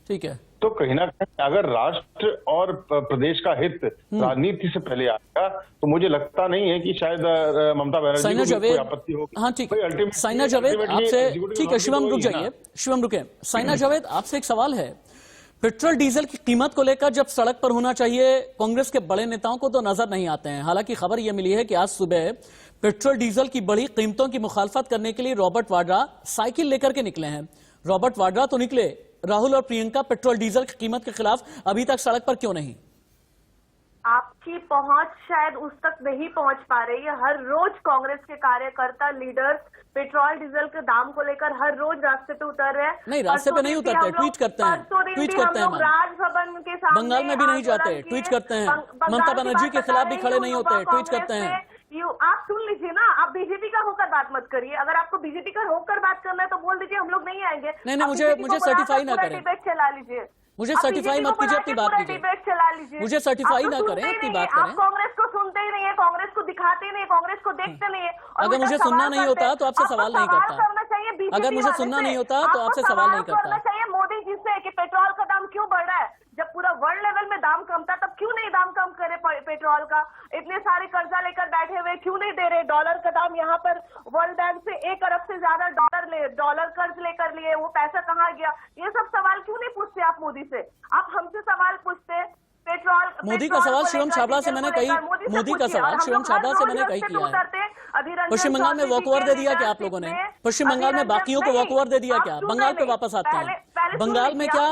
ठीक है। तो कहीं ना कहीं अगर राष्ट्र और प्रदेश का हित राजनीति से पहले आएगा तो मुझे लगता नहीं है कि शायद ममता बनर्जी को कोई आपत्ति होगी। हाँ ठीक है साइना जावेद आपसे, ठीक है शिवम रुक जाइए, शिवम रुके। साइना जावेद आपसे एक सवाल है, पेट्रोल डीजल की कीमत को लेकर जब सड़क पर होना चाहिए कांग्रेस के बड़े नेताओं को तो नजर नहीं आते हैं। हालांकि खबर यह मिली है कि आज सुबह पेट्रोल डीजल की बढ़ी कीमतों की मुखालफत करने के लिए रॉबर्ट वाड्रा साइकिल लेकर के निकले हैं। रॉबर्ट वाड्रा तो निकले, राहुल और प्रियंका पेट्रोल डीजल की कीमत के खिलाफ अभी तक सड़क पर क्यों नहीं? आपकी पहुंच शायद उस तक नहीं पहुंच पा रही है। हर रोज कांग्रेस के कार्यकर्ता लीडर्स पेट्रोल डीजल के दाम को लेकर हर रोज रास्ते पे उतर रहे हैं। नहीं रास्ते पे नहीं उतरते, ट्वीट करते हैं, ट्वीट करते हैं। राजभवन के सामने बंगाल में भी नहीं जाते, ट्वीट करते हैं। ममता बनर्जी के खिलाफ भी खड़े नहीं होते, ट्वीट करते हैं। आप सुन लीजिए ना, आप बीजेपी का होकर बात मत करिए। अगर आपको बीजेपी का होकर बात करना है तो बोल दीजिए हम लोग नहीं आएंगे। नहीं मुझे सर्टिफाई ना करें, डिबेट चला लीजिए। मुझे सर्टिफाई मत कीजिए, अपनी बात कीजिए। डिबेट चला लीजिए, मुझे सर्टिफाई ना करें, अपनी बात करें। आप कांग्रेस को सुनते ही नहीं है, कांग्रेस को दिखाते ही नहीं, कांग्रेस को देखते नहीं है। अगर मुझे सुनना नहीं होता तो आपसे सवाल नहीं करता। अगर मुझे सुनना नहीं होता तो आपसे सवाल नहीं करता। चाहिए मोदी जी से कि पेट्रोल का दाम क्यों बढ़ रहा है? जब पूरा वर्ल्ड लेवल में दाम कम था तब क्यों नहीं दाम कम करे पेट्रोल का? इतने सारे कर्जा लेकर बैठे हुए क्यों नहीं दे रहे? डॉलर का दाम यहाँ पर वर्ल्ड बैंक से 1 अरब से ज्यादा डॉलर कर्ज लेकर लिए, वो पैसा कहाँ गया? ये सब सवाल क्यों नहीं पूछते आप मोदी से? आप हमसे सवाल पूछते। पेट्रोल मोदी का सवाल शिवम छाबड़ा से मैंने कही, मोदी का सवाल शिवम छाबड़ा से मैंने कही किया है। पश्चिम बंगाल में वॉकओवर दे दिया क्या आप लोगों ने? पश्चिम बंगाल में बाकियों को वॉकओवर दे दिया क्या? बंगाल पे वापस आते हैं, बंगाल में क्या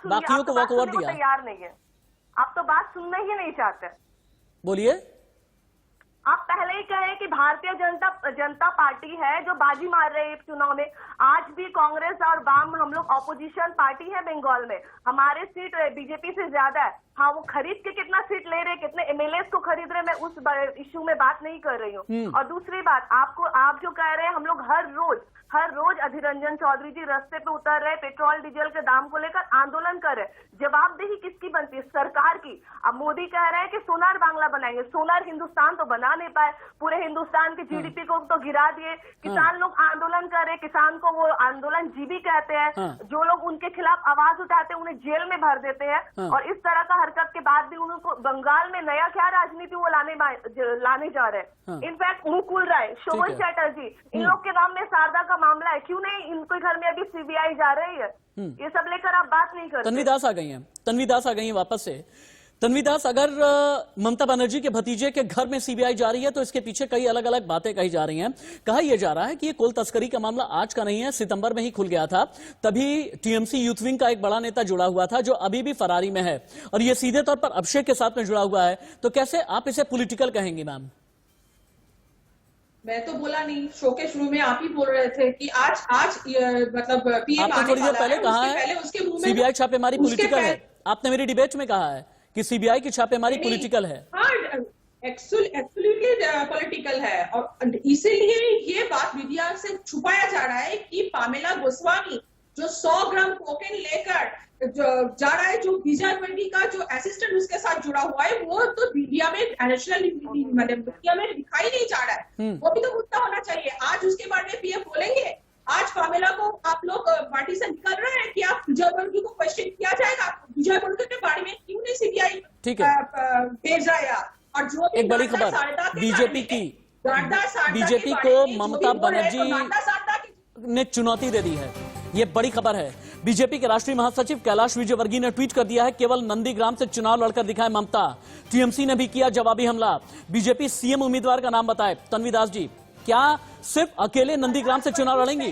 बाकियों को वॉकओवर दिया? तैयार नहीं है, आप तो बात सुनना ही नहीं चाहते। बोलिए। आप पहले ही कहें कि भारतीय जनता पार्टी है जो बाजी मार रही है चुनाव में। आज भी कांग्रेस और वाम हम लोग ऑपोजिशन पार्टी है बंगाल में। हमारे सीट बीजेपी से ज्यादा है। हाँ, वो खरीद के कितना सीट ले रहे, कितने एमएलए को खरीद रहे, मैं उस इश्यू में बात नहीं कर रही हूँ। और दूसरी बात, आप जो कह रहे हैं हम लोग हर रोज अधीर रंजन चौधरी जी रास्ते पे उतर रहे, पेट्रोल डीजल के दाम को लेकर आंदोलन कर रहे। जवाबदेही किसकी बनती है? सरकार की। अब मोदी कह रहे हैं कि सोनार बांग्ला बनाएंगे। सोनार हिंदुस्तान तो बना नहीं पाए, पूरे हिंदुस्तान की जीडीपी को तो गिरा दिए। किसान लोग आंदोलन कर रहे, किसान को वो आंदोलन जीवी कहते हैं। जो लोग उनके खिलाफ आवाज उठाते हैं उन्हें जेल में भर देते हैं। और इस तरह का हरकत के बाद भी उनको बंगाल में नया क्या राजनीति वो लाने जा रहे हैं। इनफैक्ट मुकुल राय, शोभन चैटर्जी, इन लोग के नाम में शारदा का मामला है, क्यों नहीं इनके घर में अभी सीबीआई जा रही है? ये सब लेकर आप बात नहीं करते। तन्वी दास आ गई हैं, तन्वी दास आ गई हैं वापस से। तन्वी दास, अगर ममता बनर्जी के भतीजे के घर में सीबीआई जा रही है तो इसके पीछे कई अलग अलग बातें कही जा रही हैं। कहा यह जा रहा है कि ये कोल तस्करी का मामला आज का नहीं है, सितंबर में ही खुल गया था। तभी टीएमसी यूथ विंग का एक बड़ा नेता जुड़ा हुआ था जो अभी भी फरारी में है, और ये सीधे तौर पर अभिषेक के साथ में जुड़ा हुआ है। तो कैसे आप इसे पॉलिटिकल कहेंगे मैम? मैं तो बोला नहीं, शो के शुरू में आप ही बोल रहे थे कि आज मतलब पीएम आपने थोड़ी देर पहले कहा है सीबीआई छापेमारी पॉलिटिकल है। आपने मेरी डिबेट में कहा है कि सीबीआई की छापेमारी पॉलिटिकल है। एब्सोल्युटली पॉलिटिकल है, और इसीलिए ये बात मीडिया से छुपाया जा रहा है कि पामेला गोस्वामी जो 100 ग्राम कोकेन लेकर जा रहा है, जो विजय वर्गीय का जो असिस्टेंट उसके साथ जुड़ा हुआ है, वो तो मीडिया में नेशनल मीडिया में दिखाई नहीं जा रहा है। वो भी तो मुद्दा होना चाहिए। आज उसके बारे में पीएम बोलेंगे। आज पामेला को आप लोग पार्टी से निकल रहे हैं कि आप विजय वर्गीय को क्वेश्चन किया जाएगा, विजय वर्गीय के बारे में क्यों नहीं सीबीआई भेज रहा है? और जो एक बड़ी खबर बीजेपी की, बीजेपी को ममता बनर्जी ने चुनौती दे दी है। ये बड़ी खबर है। बीजेपी के राष्ट्रीय महासचिव कैलाश विजयवर्गीय ने ट्वीट कर दिया है, केवल नंदीग्राम से चुनाव लड़कर दिखाए ममता। टीएमसी ने भी किया जवाबी हमला, बीजेपी सीएम उम्मीदवार का नाम बताए। तन्वी दास जी, क्या सिर्फ अकेले नंदीग्राम से चुनाव लड़ेंगी?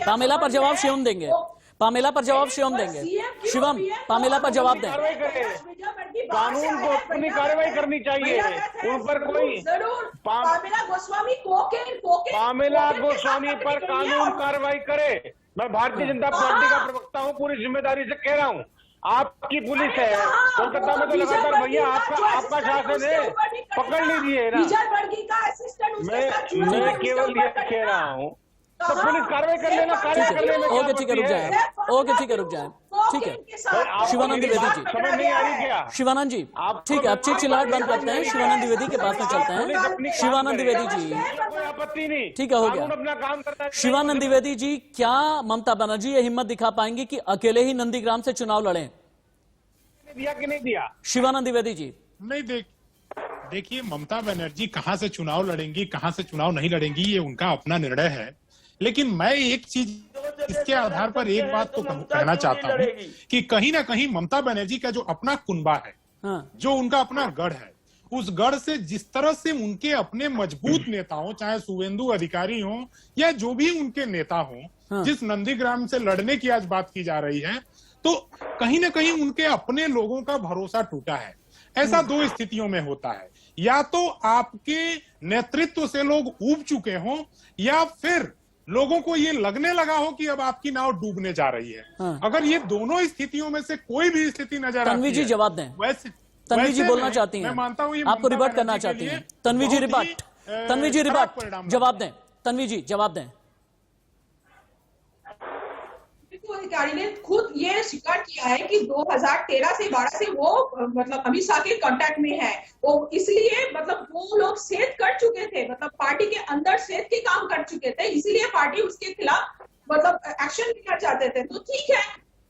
पामेला पर जवाब शिवम देंगे, पामेला पर जवाब शिवम देंगे। शिवम, पामेला पर जवाब दें। कानून को अपनी कार्रवाई करनी चाहिए, उन पर कोई पामेला गोस्वामी पामेला गोस्वामी पर कानून कार्रवाई करे। मैं भारतीय जनता पार्टी का प्रवक्ता हूँ, पूरी जिम्मेदारी से कह रहा हूँ। आपकी पुलिस है कोलकाता में, तो लगातार भैया आपका शासन है, पकड़ लीजिए ना। मैं केवल ये कह रहा हूँ तो पुलिस कार्रवाई कर लेना, कार्य कर लेना। ओके ठीक है, रुक जाए। ओके ठीक है, रुक जाए। ठीक है शिवानंद द्विवेदी जी, समझ नहीं आ रही क्या? शिवानंद जी ठीक है, आप चिल्लाहट बंद करते हैं, शिवानंद द्विवेदी के पास में चलते हैं। शिवानंद द्विवेदी जी, कोई आपत्ति नहीं, ठीक है, हो कानून गया। अपना काम करता है। शिवानंद द्विवेदी जी, क्या ममता बनर्जी ये हिम्मत दिखा पाएंगी कि अकेले ही नंदीग्राम से चुनाव लड़ें? दिया कि नहीं दिया? शिवानंद द्विवेदी जी, नहीं, देखिए ममता बनर्जी कहां से चुनाव लड़ेंगी, कहां से चुनाव नहीं लड़ेंगी, ये उनका अपना निर्णय है। लेकिन मैं एक चीज इसके आधार पर एक बात तो कहना चाहता हूं कि कहीं ना कहीं ममता बनर्जी का जो अपना कुनबा है, जो उनका अपना गढ़ है, उस गढ़ से जिस तरह से उनके अपने मजबूत नेता हो, चाहे शुभेंदु अधिकारी हो या जो भी उनके नेता हो, जिस नंदीग्राम से लड़ने की आज बात की जा रही है, तो कहीं ना कहीं उनके अपने लोगों का भरोसा टूटा है। ऐसा दो स्थितियों में होता है, या तो आपके नेतृत्व से लोग ऊब चुके हों या फिर लोगों को ये लगने लगा हो कि अब आपकी नाव डूबने जा रही है। अगर ये दोनों स्थितियों में से कोई भी स्थिति नजर आती है, तन्वी जी जवाब दें। तन्वी जी बोलना चाहती हैं, मैं मानता हूँ आपको रिबट करना चाहती हैं। तन्वी जी रिबट, तन्वी जी रिबट, जवाब दें। तन्वी जी जवाब दें। अधिकारी ने खुद ये स्वीकार किया है कि 2013 से 12 से वो मतलब अमित शाह के कांटेक्ट में है, वो इसलिए मतलब वो लोग सेध कर चुके थे, मतलब पार्टी के अंदर सेध के काम कर चुके थे, इसीलिए पार्टी उसके खिलाफ मतलब एक्शन लेना चाहते थे। तो ठीक है,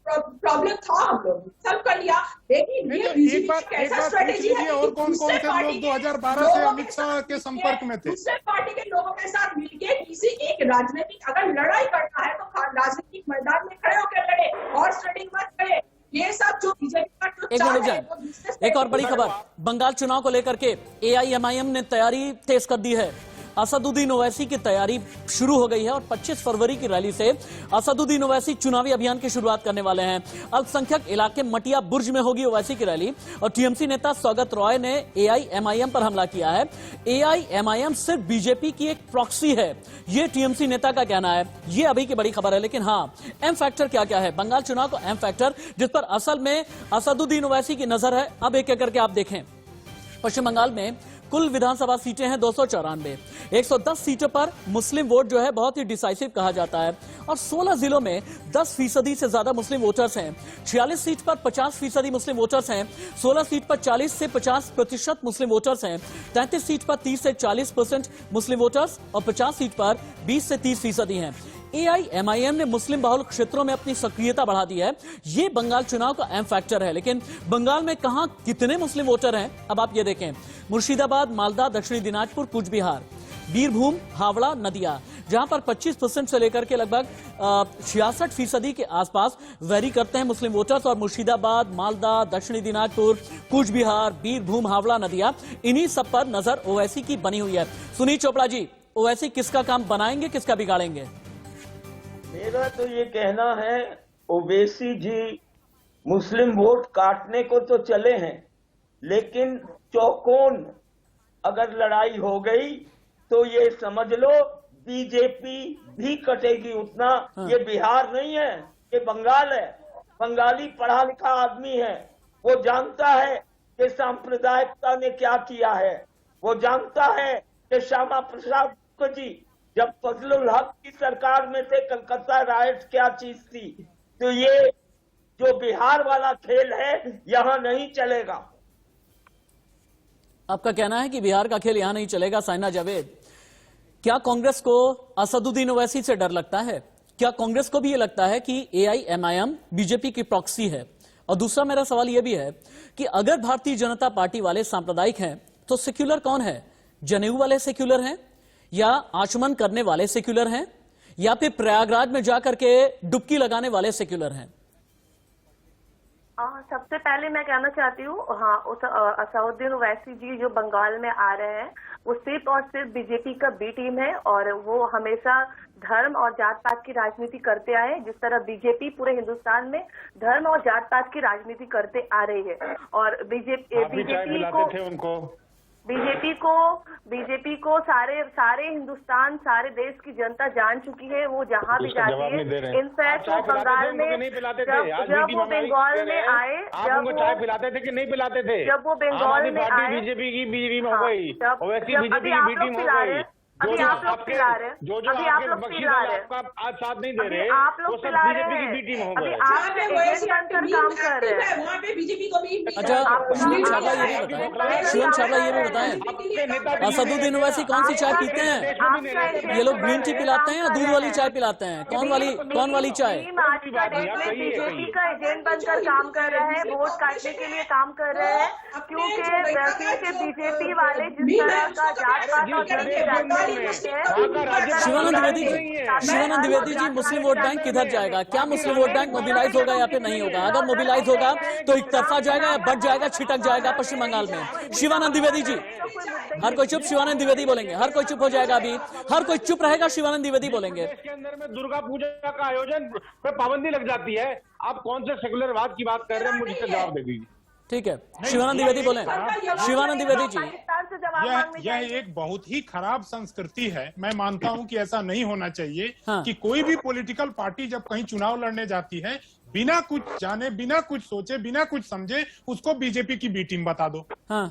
प्रॉब्लम था, हम लोग सब कर लिया, लेकिन ये बीजेपी की कैसा स्ट्रेटेजी है? और कौन कौन से लोग 2012 से अमित शाह के संपर्क में थे? दूसरे पार्टी के लोगों के साथ मिलके किसी एक राजनीतिक अगर लड़ाई करना है तो राजनीतिक मैदान में खड़े होकर लड़े और स्ट्रेटिंग मत करे। ये सब जो बीजेपी का एक मिनट जाए, एक और बड़ी खबर, बंगाल चुनाव को लेकर के AIMIM ने तैयारी तेज कर दी है। असदुद्दीन ओवैसी की तैयारी शुरू हो गई है और 25 फरवरी की रैली से असदुद्दीन ओवैसी चुनावी अभियान की शुरुआत करने वाले हैं। अल्पसंख्यक इलाके मटिया बुर्ज में होगी ओवैसी की रैली और टीएमसी नेता सौगत रॉय ने AIMIM पर हमला किया है। AIMIM सिर्फ बीजेपी की एक प्रॉक्सी है, ये टीएमसी नेता का कहना है। ये अभी की बड़ी खबर है, लेकिन हाँ, एम फैक्टर क्या क्या है बंगाल चुनाव का एम फैक्टर, जिस पर असल में असदुद्दीन ओवैसी की नजर है। अब एक एक करके आप देखें। पश्चिम बंगाल में कुल विधानसभा सीटें हैं 294। 110 सीटों पर मुस्लिम वोट जो है बहुत ही डिसाइसिव कहा जाता है और 16 जिलों में 10% से ज्यादा मुस्लिम वोटर्स हैं। 46 सीट पर 50% मुस्लिम वोटर्स हैं। 16 सीट पर 40 से 50% मुस्लिम वोटर्स हैं। 33 सीट पर 30 से 40% मुस्लिम वोटर्स और 50 सीट पर 20 से 30% हैं। AIMIM ने मुस्लिम बहुल क्षेत्रों में अपनी सक्रियता बढ़ा दी है। ये बंगाल चुनाव का अहम फैक्टर है। लेकिन बंगाल में कहां कितने मुस्लिम वोटर हैं, अब आप ये देखें। मुर्शिदाबाद, मालदा, दक्षिणी दिनाजपुर, कूच बिहार, बीरभूम, हावड़ा, नदिया, जहां पर 25% से लेकर के लगभग 66% के आसपास वेरी करते हैं मुस्लिम वोटर्स। और मुर्शिदाबाद, मालदा, दक्षिणी दिनाजपुर, कूच बिहार, बीरभूम, हावड़ा, नदिया, इन्हीं सब पर नजर ओवैसी की बनी हुई है। सुनील चोपड़ा जी, ओवैसी किसका काम बनाएंगे, किसका बिगाड़ेंगे? मेरा तो ये कहना है, ओवैसी जी मुस्लिम वोट काटने को तो चले हैं, लेकिन चौकोन अगर लड़ाई हो गई तो ये समझ लो बीजेपी भी कटेगी उतना। ये बिहार नहीं है, ये बंगाल है। बंगाली पढ़ा लिखा आदमी है, वो जानता है कि सांप्रदायिकता ने क्या किया है। वो जानता है कि श्यामा प्रसाद मुखर्जी जब फजलुल हक की सरकार में थे, कलकत्ता राइट क्या चीज थी। तो ये जो बिहार वाला खेल है यहां नहीं चलेगा। आपका कहना है कि बिहार का खेल यहां नहीं चलेगा। साइना जावेद, क्या कांग्रेस को असदुद्दीन ओवैसी से डर लगता है? क्या कांग्रेस को भी ये लगता है कि AIMIM बीजेपी की प्रॉक्सी है? और दूसरा मेरा सवाल यह भी है कि अगर भारतीय जनता पार्टी वाले सांप्रदायिक हैं तो सेक्युलर कौन है? जनेऊ वाले सेक्युलर हैं या आचमन करने वाले सेक्युलर हैं या फिर प्रयागराज में जाकर के डुबकी लगाने वाले सेक्युलर हैं? सबसे पहले मैं कहना चाहती हूँ, हाँ, असदुद्दीन ओवैसी जी जो बंगाल में आ रहे हैं वो सिर्फ और सिर्फ बीजेपी का बी टीम है और वो हमेशा धर्म और जात पात की राजनीति करते आए। जिस तरह बीजेपी पूरे हिंदुस्तान में धर्म और जात पात की राजनीति करते आ रही है और बीजेपी को सारे हिंदुस्तान, सारे देश की जनता जान चुकी है। वो जहां भी जाती है, इनफैक्ट वो बंगाल में जब वो बंगाल में आए, जब वो चाय पिलाते थे कि नहीं पिलाते थे? जब वो बंगाल में आए, बीजेपी की बी टीम हो गई, ओवैसी बीजेपी की बी टीम हो गई। अभी आप लोग पिला रहे हैं, अभी आप लोग पिला रहे हैं, आज साथ नहीं दे रहे, आप लोग पिला रहे हैं, अभी आप एजेंट बनकर काम कर रहे हैं। वहाँ पे बीजेपी को भी अच्छा, शिवम छाबड़ा ये भी बताएं, शिवम छाबड़ा ये भी बताएं, असदुद्दीन ओवैसी कौन सी चाय पीते हैं? ये लोग ग्रीन टी पिलाते हैं या दूध वाली चाय पिलाते हैं? कौन वाली चाय? आज का डेट में बीजेपी का एजेंट बनकर काम कर रहे हैं, वोट काटने के लिए काम कर रहे हैं, क्योंकि बीजेपी वाले जिस तरह का जात पात और शिवानंद द्विवेदी जी, मुस्लिम वोट बैंक किधर जाएगा? क्या मुस्लिम वोट बैंक मोबिलाइज होगा या फिर नहीं होगा? अगर मोबिलाइज होगा तो एक तरफा जाएगा या बढ़ जाएगा, छिटक जाएगा पश्चिम बंगाल में? शिवानंद द्विवेदी जी, हर कोई चुप, शिवानंद द्विवेदी बोलेंगे, हर कोई चुप हो जाएगा, अभी हर कोई चुप रहेगा, शिवानंद द्विवेदी बोलेंगे। इसके अंदर में दुर्गा पूजा का आयोजन पे पाबंदी लग जाती है, आप कौन से सेकुलरवाद की बात कर रहे हैं, मुझे इसका जवाब दे दीजिए। ठीक है, शिवानंद द्विवेदी बोले। शिवानंद द्विवेदी जी, यह एक बहुत ही खराब संस्कृति है। मैं मानता हूं कि ऐसा नहीं होना चाहिए हाँ। कि कोई भी पॉलिटिकल पार्टी जब कहीं चुनाव लड़ने जाती है, बिना कुछ जाने, बिना कुछ सोचे, बिना कुछ समझे उसको बीजेपी की बी टीम बता दो। हाँ।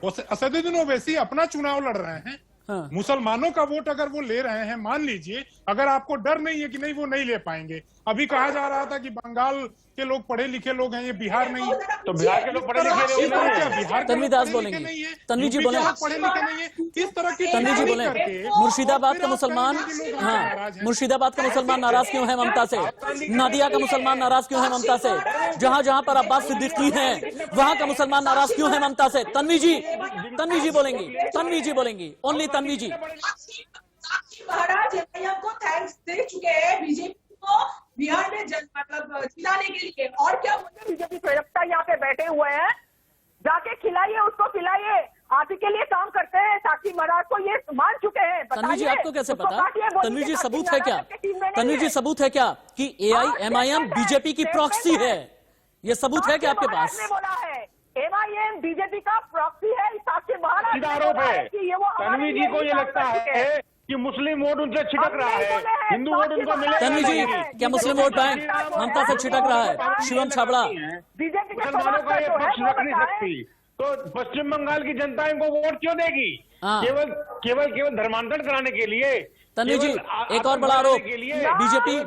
असदुद्दीन ओवैसी अपना चुनाव लड़ रहे हैं, हाँ। मुसलमानों का वोट अगर वो ले रहे हैं, मान लीजिए, अगर आपको डर नहीं है कि नहीं वो नहीं ले पाएंगे। अभी कहा जा रहा था कि बंगाल के लोग पढ़े लिखे लोग हैं, ये बिहार नहीं, तो बिहार के लोग पढ़े लिखे लोग नहीं है। बिहार तन्वी दास बोलेंगे, तन्वी जी बोले, पढ़े लिखे नहीं है, इस तरह की तन्वी जी बोले। मुर्शिदाबाद का मुसलमान, हाँ, मुर्शिदाबाद का मुसलमान नाराज क्यों है ममता से? नादिया का मुसलमान नाराज क्यों है ममता से? जहां जहां पर अब्बास सिद्दीकी हैं, वहां का मुसलमान नाराज क्यों है ममता से? तन्वी जी बोलेंगी, तन्वी जी बोलेंगी, ओनली तन्वी जी। महाराज को थैंक्स दे चुके हैं बीजेपी को बिहार में मतलब जिताने के लिए, और क्या मुझे बीजेपी प्रवक्ता यहाँ पे बैठे हुए हैं, जाके खिलाइए, उसको खिलाइए, आप ही के लिए काम करते हैं। साक्षी महाराज को ये मान चुके हैं। तन्वी जी, आपको कैसे पता? तन्वी जी, सबूत है क्या? तन्वी जी, सबूत है क्या कि AIMIM बीजेपी की प्रॉक्सी है? ये सबूत है क्या आपके पास? बोला है MIM बीजेपी का प्रॉक्सी है, साक्षी महाराज सीधा आरोप है। तन्वी जी को ये लगता है कि मुस्लिम वोट उनसे छिटक रहा है, हिंदू वोट उनको मिलेगा। तन्वी जी, क्या मुस्लिम वोट बैंक ममता से छिटक रहा है? शिवम छाबड़ा, मुसलमानों का ये पक्ष रख नहीं सकती, तो पश्चिम बंगाल की जनता इनको वोट क्यों देगी? हाँ। केवल धर्मांतरण कराने के लिए। तन्वी जी, एक और बड़ा आरोप,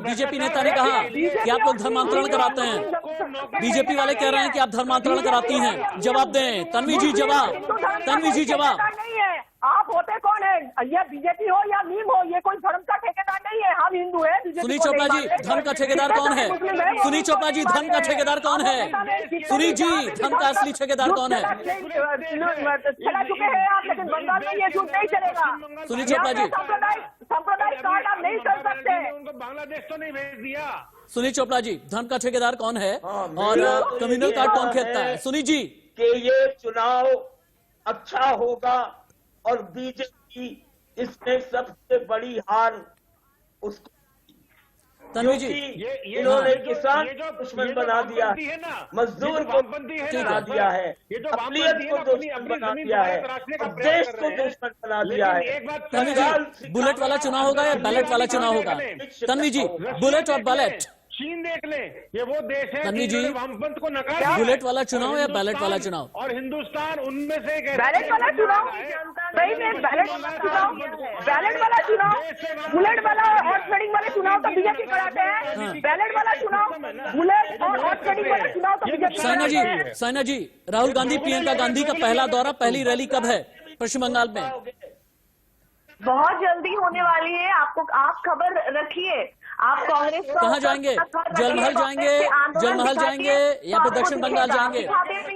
बीजेपी नेता ने कहा कि आप लोग धर्मांतरण कराते हैं। बीजेपी वाले कह रहे हैं कि आप धर्मांतरण कराती हैं। जवाब दें तन्वी जी, जवाब, तन्वी जी जवाब। नहीं है, आप होते कौन है? ये बीजेपी हो या नीम हो, ये कोई धर्म का ठेकेदार नहीं है। हम हिंदू है। सुनील चोपड़ा जी, धर्म का ठेकेदार कौन है? सुनील चोपड़ा जी, धर्म का ठेकेदार कौन है? सुनील जी, धर्म का असली ठेकेदार कौन है? चला चुके हैं आप, लेकिन बंगाल में ये झूठ नहीं चलेगा। सुनील चोपड़ा जी, सांप्रदायिक कार्ड आप नहीं कर सकते। उनको बांग्लादेश तो नहीं भेज दिया। सुनील चोपड़ा जी, धर्म का ठेकेदार कौन है और कम्युनल कार्ड कौन खेलता है? सुनील जी, कि ये चुनाव अच्छा होगा और बीजेपी इसमें सबसे बड़ी हार उसको, तन्वी जी, इन्होंने किसान दुश्मन बना दिया, मजदूर को बना दिया है, अक़लियत को दुश्मन बना दिया है, देश को दुश्मन बना दिया है। तन्वी जी, बुलेट वाला चुनाव होगा या बैलेट वाला चुनाव होगा? तन्वी जी, बुलेट और बैलेट, चीन देख ले, ये वो देश है तन्वी जी, वामपंथ को नकार। बुलेट वाला चुनाव या बैलेट वाला चुनाव? और हिंदुस्तान उनमें से एक बैलेट वाला चुनाव, सही में बैलेट वाला चुनाव, बैलेट वाला चुनाव, बुलेट वाला हॉर्स ट्रेडिंग वाले चुनाव तो बीजेपी कराते हैं। बैलेट वाला चुनाव, बुलेट और हॉर्स ट्रेडिंग वाला चुनाव तो बीजेपी। साइना जी, राहुल गांधी, प्रियंका गांधी का पहला दौरा, पहली रैली कब है पश्चिम बंगाल में? बहुत जल्दी होने वाली है। आप खबर रखिए। आप कांग्रेस कहाँ जाएंगे? जलमहल जाएंगे या फिर दक्षिण बंगाल जाएंगे?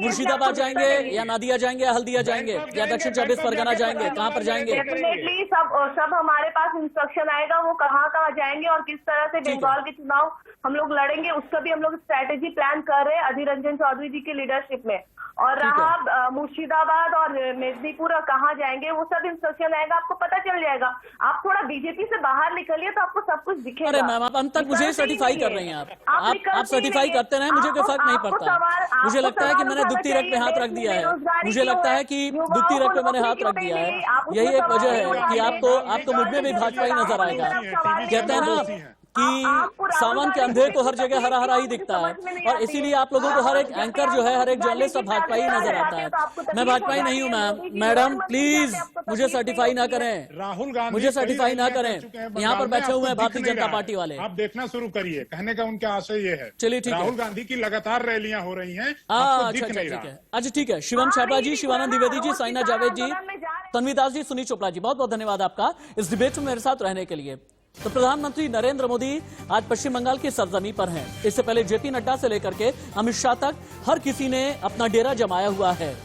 मुर्शिदाबाद जाएंगे या नादिया जाएंगे या हल्दिया जाएंगे या दक्षिण 24 परगना जाएंगे? कहाँ पर जाएंगे? डेफिनेटली सब हमारे पास इंस्ट्रक्शन आएगा, वो कहाँ जाएंगे और किस तरह से बंगाल के चुनाव हम लोग लड़ेंगे, उसका भी हम लोग स्ट्रैटेजी प्लान कर रहे हैं अधीर रंजन चौधरी जी की लीडरशिप में। और रहा मुर्शिदाबाद और मेदिनीपुर कहाँ जाएंगे, वो सब इंस्ट्रक्शन आएगा, आपको पता चल जाएगा। आप थोड़ा बीजेपी से बाहर निकलिए तो आपको सब कुछ दिखेगा। अरे मैम, आप अंत तक मुझे सर्टिफाई कर रही हैं। आप सर्टिफाई करते रहे, मुझे कोई फर्क नहीं पड़ता। मुझे लगता है कि मैंने दुखती रग पे हाथ रख दिया है। मुझे लगता है कि दुखती रग पे मैंने हाथ रख दिया है। यही एक वजह है कि आपको मुझ में भी भाजपा ही नजर आएगा। कहते हैं ना, कि सावन के अंधेर को हर जगह हरा हरा ही दिखता है, और इसीलिए आप लोगों को हर एक एंकर जो है, हर एक जर्नलिस्ट सब भाजपा ही नजर आता है। मैं भाजपा ही नहीं हूँ मैडम, प्लीज मुझे सर्टिफाई ना करें, राहुल गांधी मुझे सर्टिफाई ना करें। यहाँ पर बैठे हुए हैं भारतीय जनता पार्टी वाले। आप देखना शुरू करिए, कहने का उनका आशय ये है। चलिए ठीक है, राहुल गांधी की लगातार रैलियां हो रही हैं, अच्छा ठीक है, अच्छा ठीक है। शिवम छाबड़ा जी, शिवानंद द्विवेदी जी, साइना जावेद जी, तन्वी दास जी, सुनील चोपड़ा जी, बहुत बहुत धन्यवाद आपका इस डिबेट में मेरे साथ रहने के लिए। तो प्रधानमंत्री नरेंद्र मोदी आज पश्चिम बंगाल की सरजमी पर हैं। इससे पहले जेपी नड्डा से लेकर के अमित शाह तक हर किसी ने अपना डेरा जमाया हुआ है।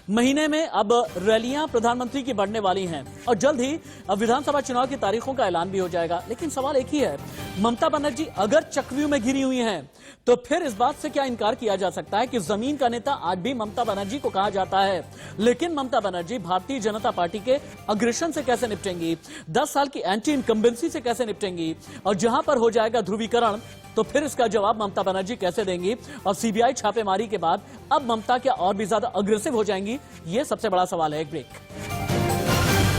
महीने में अब रैलियां प्रधानमंत्री की बढ़ने वाली हैं और जल्द ही अब विधानसभा चुनाव की तारीखों का ऐलान भी हो जाएगा। लेकिन सवाल एक ही है, ममता बनर्जी अगर चक्रव्यूह में घिरी हुई हैं तो फिर इस बात से क्या इनकार किया जा सकता है कि जमीन का नेता आज भी ममता बनर्जी को कहा जाता है। लेकिन ममता बनर्जी भारतीय जनता पार्टी के अग्रेशन से कैसे निपटेंगी, 10 साल की एंटी इनकम्बेंसी से कैसे निपटेंगी, और जहां पर हो जाएगा ध्रुवीकरण तो फिर इसका जवाब ममता बनर्जी कैसे देंगी, और सीबीआई छापेमारी के बाद अब ममता क्या और भी ज्यादा अग्रेसिव हो जाएंगी, ये सबसे बड़ा सवाल है। एक ब्रेक।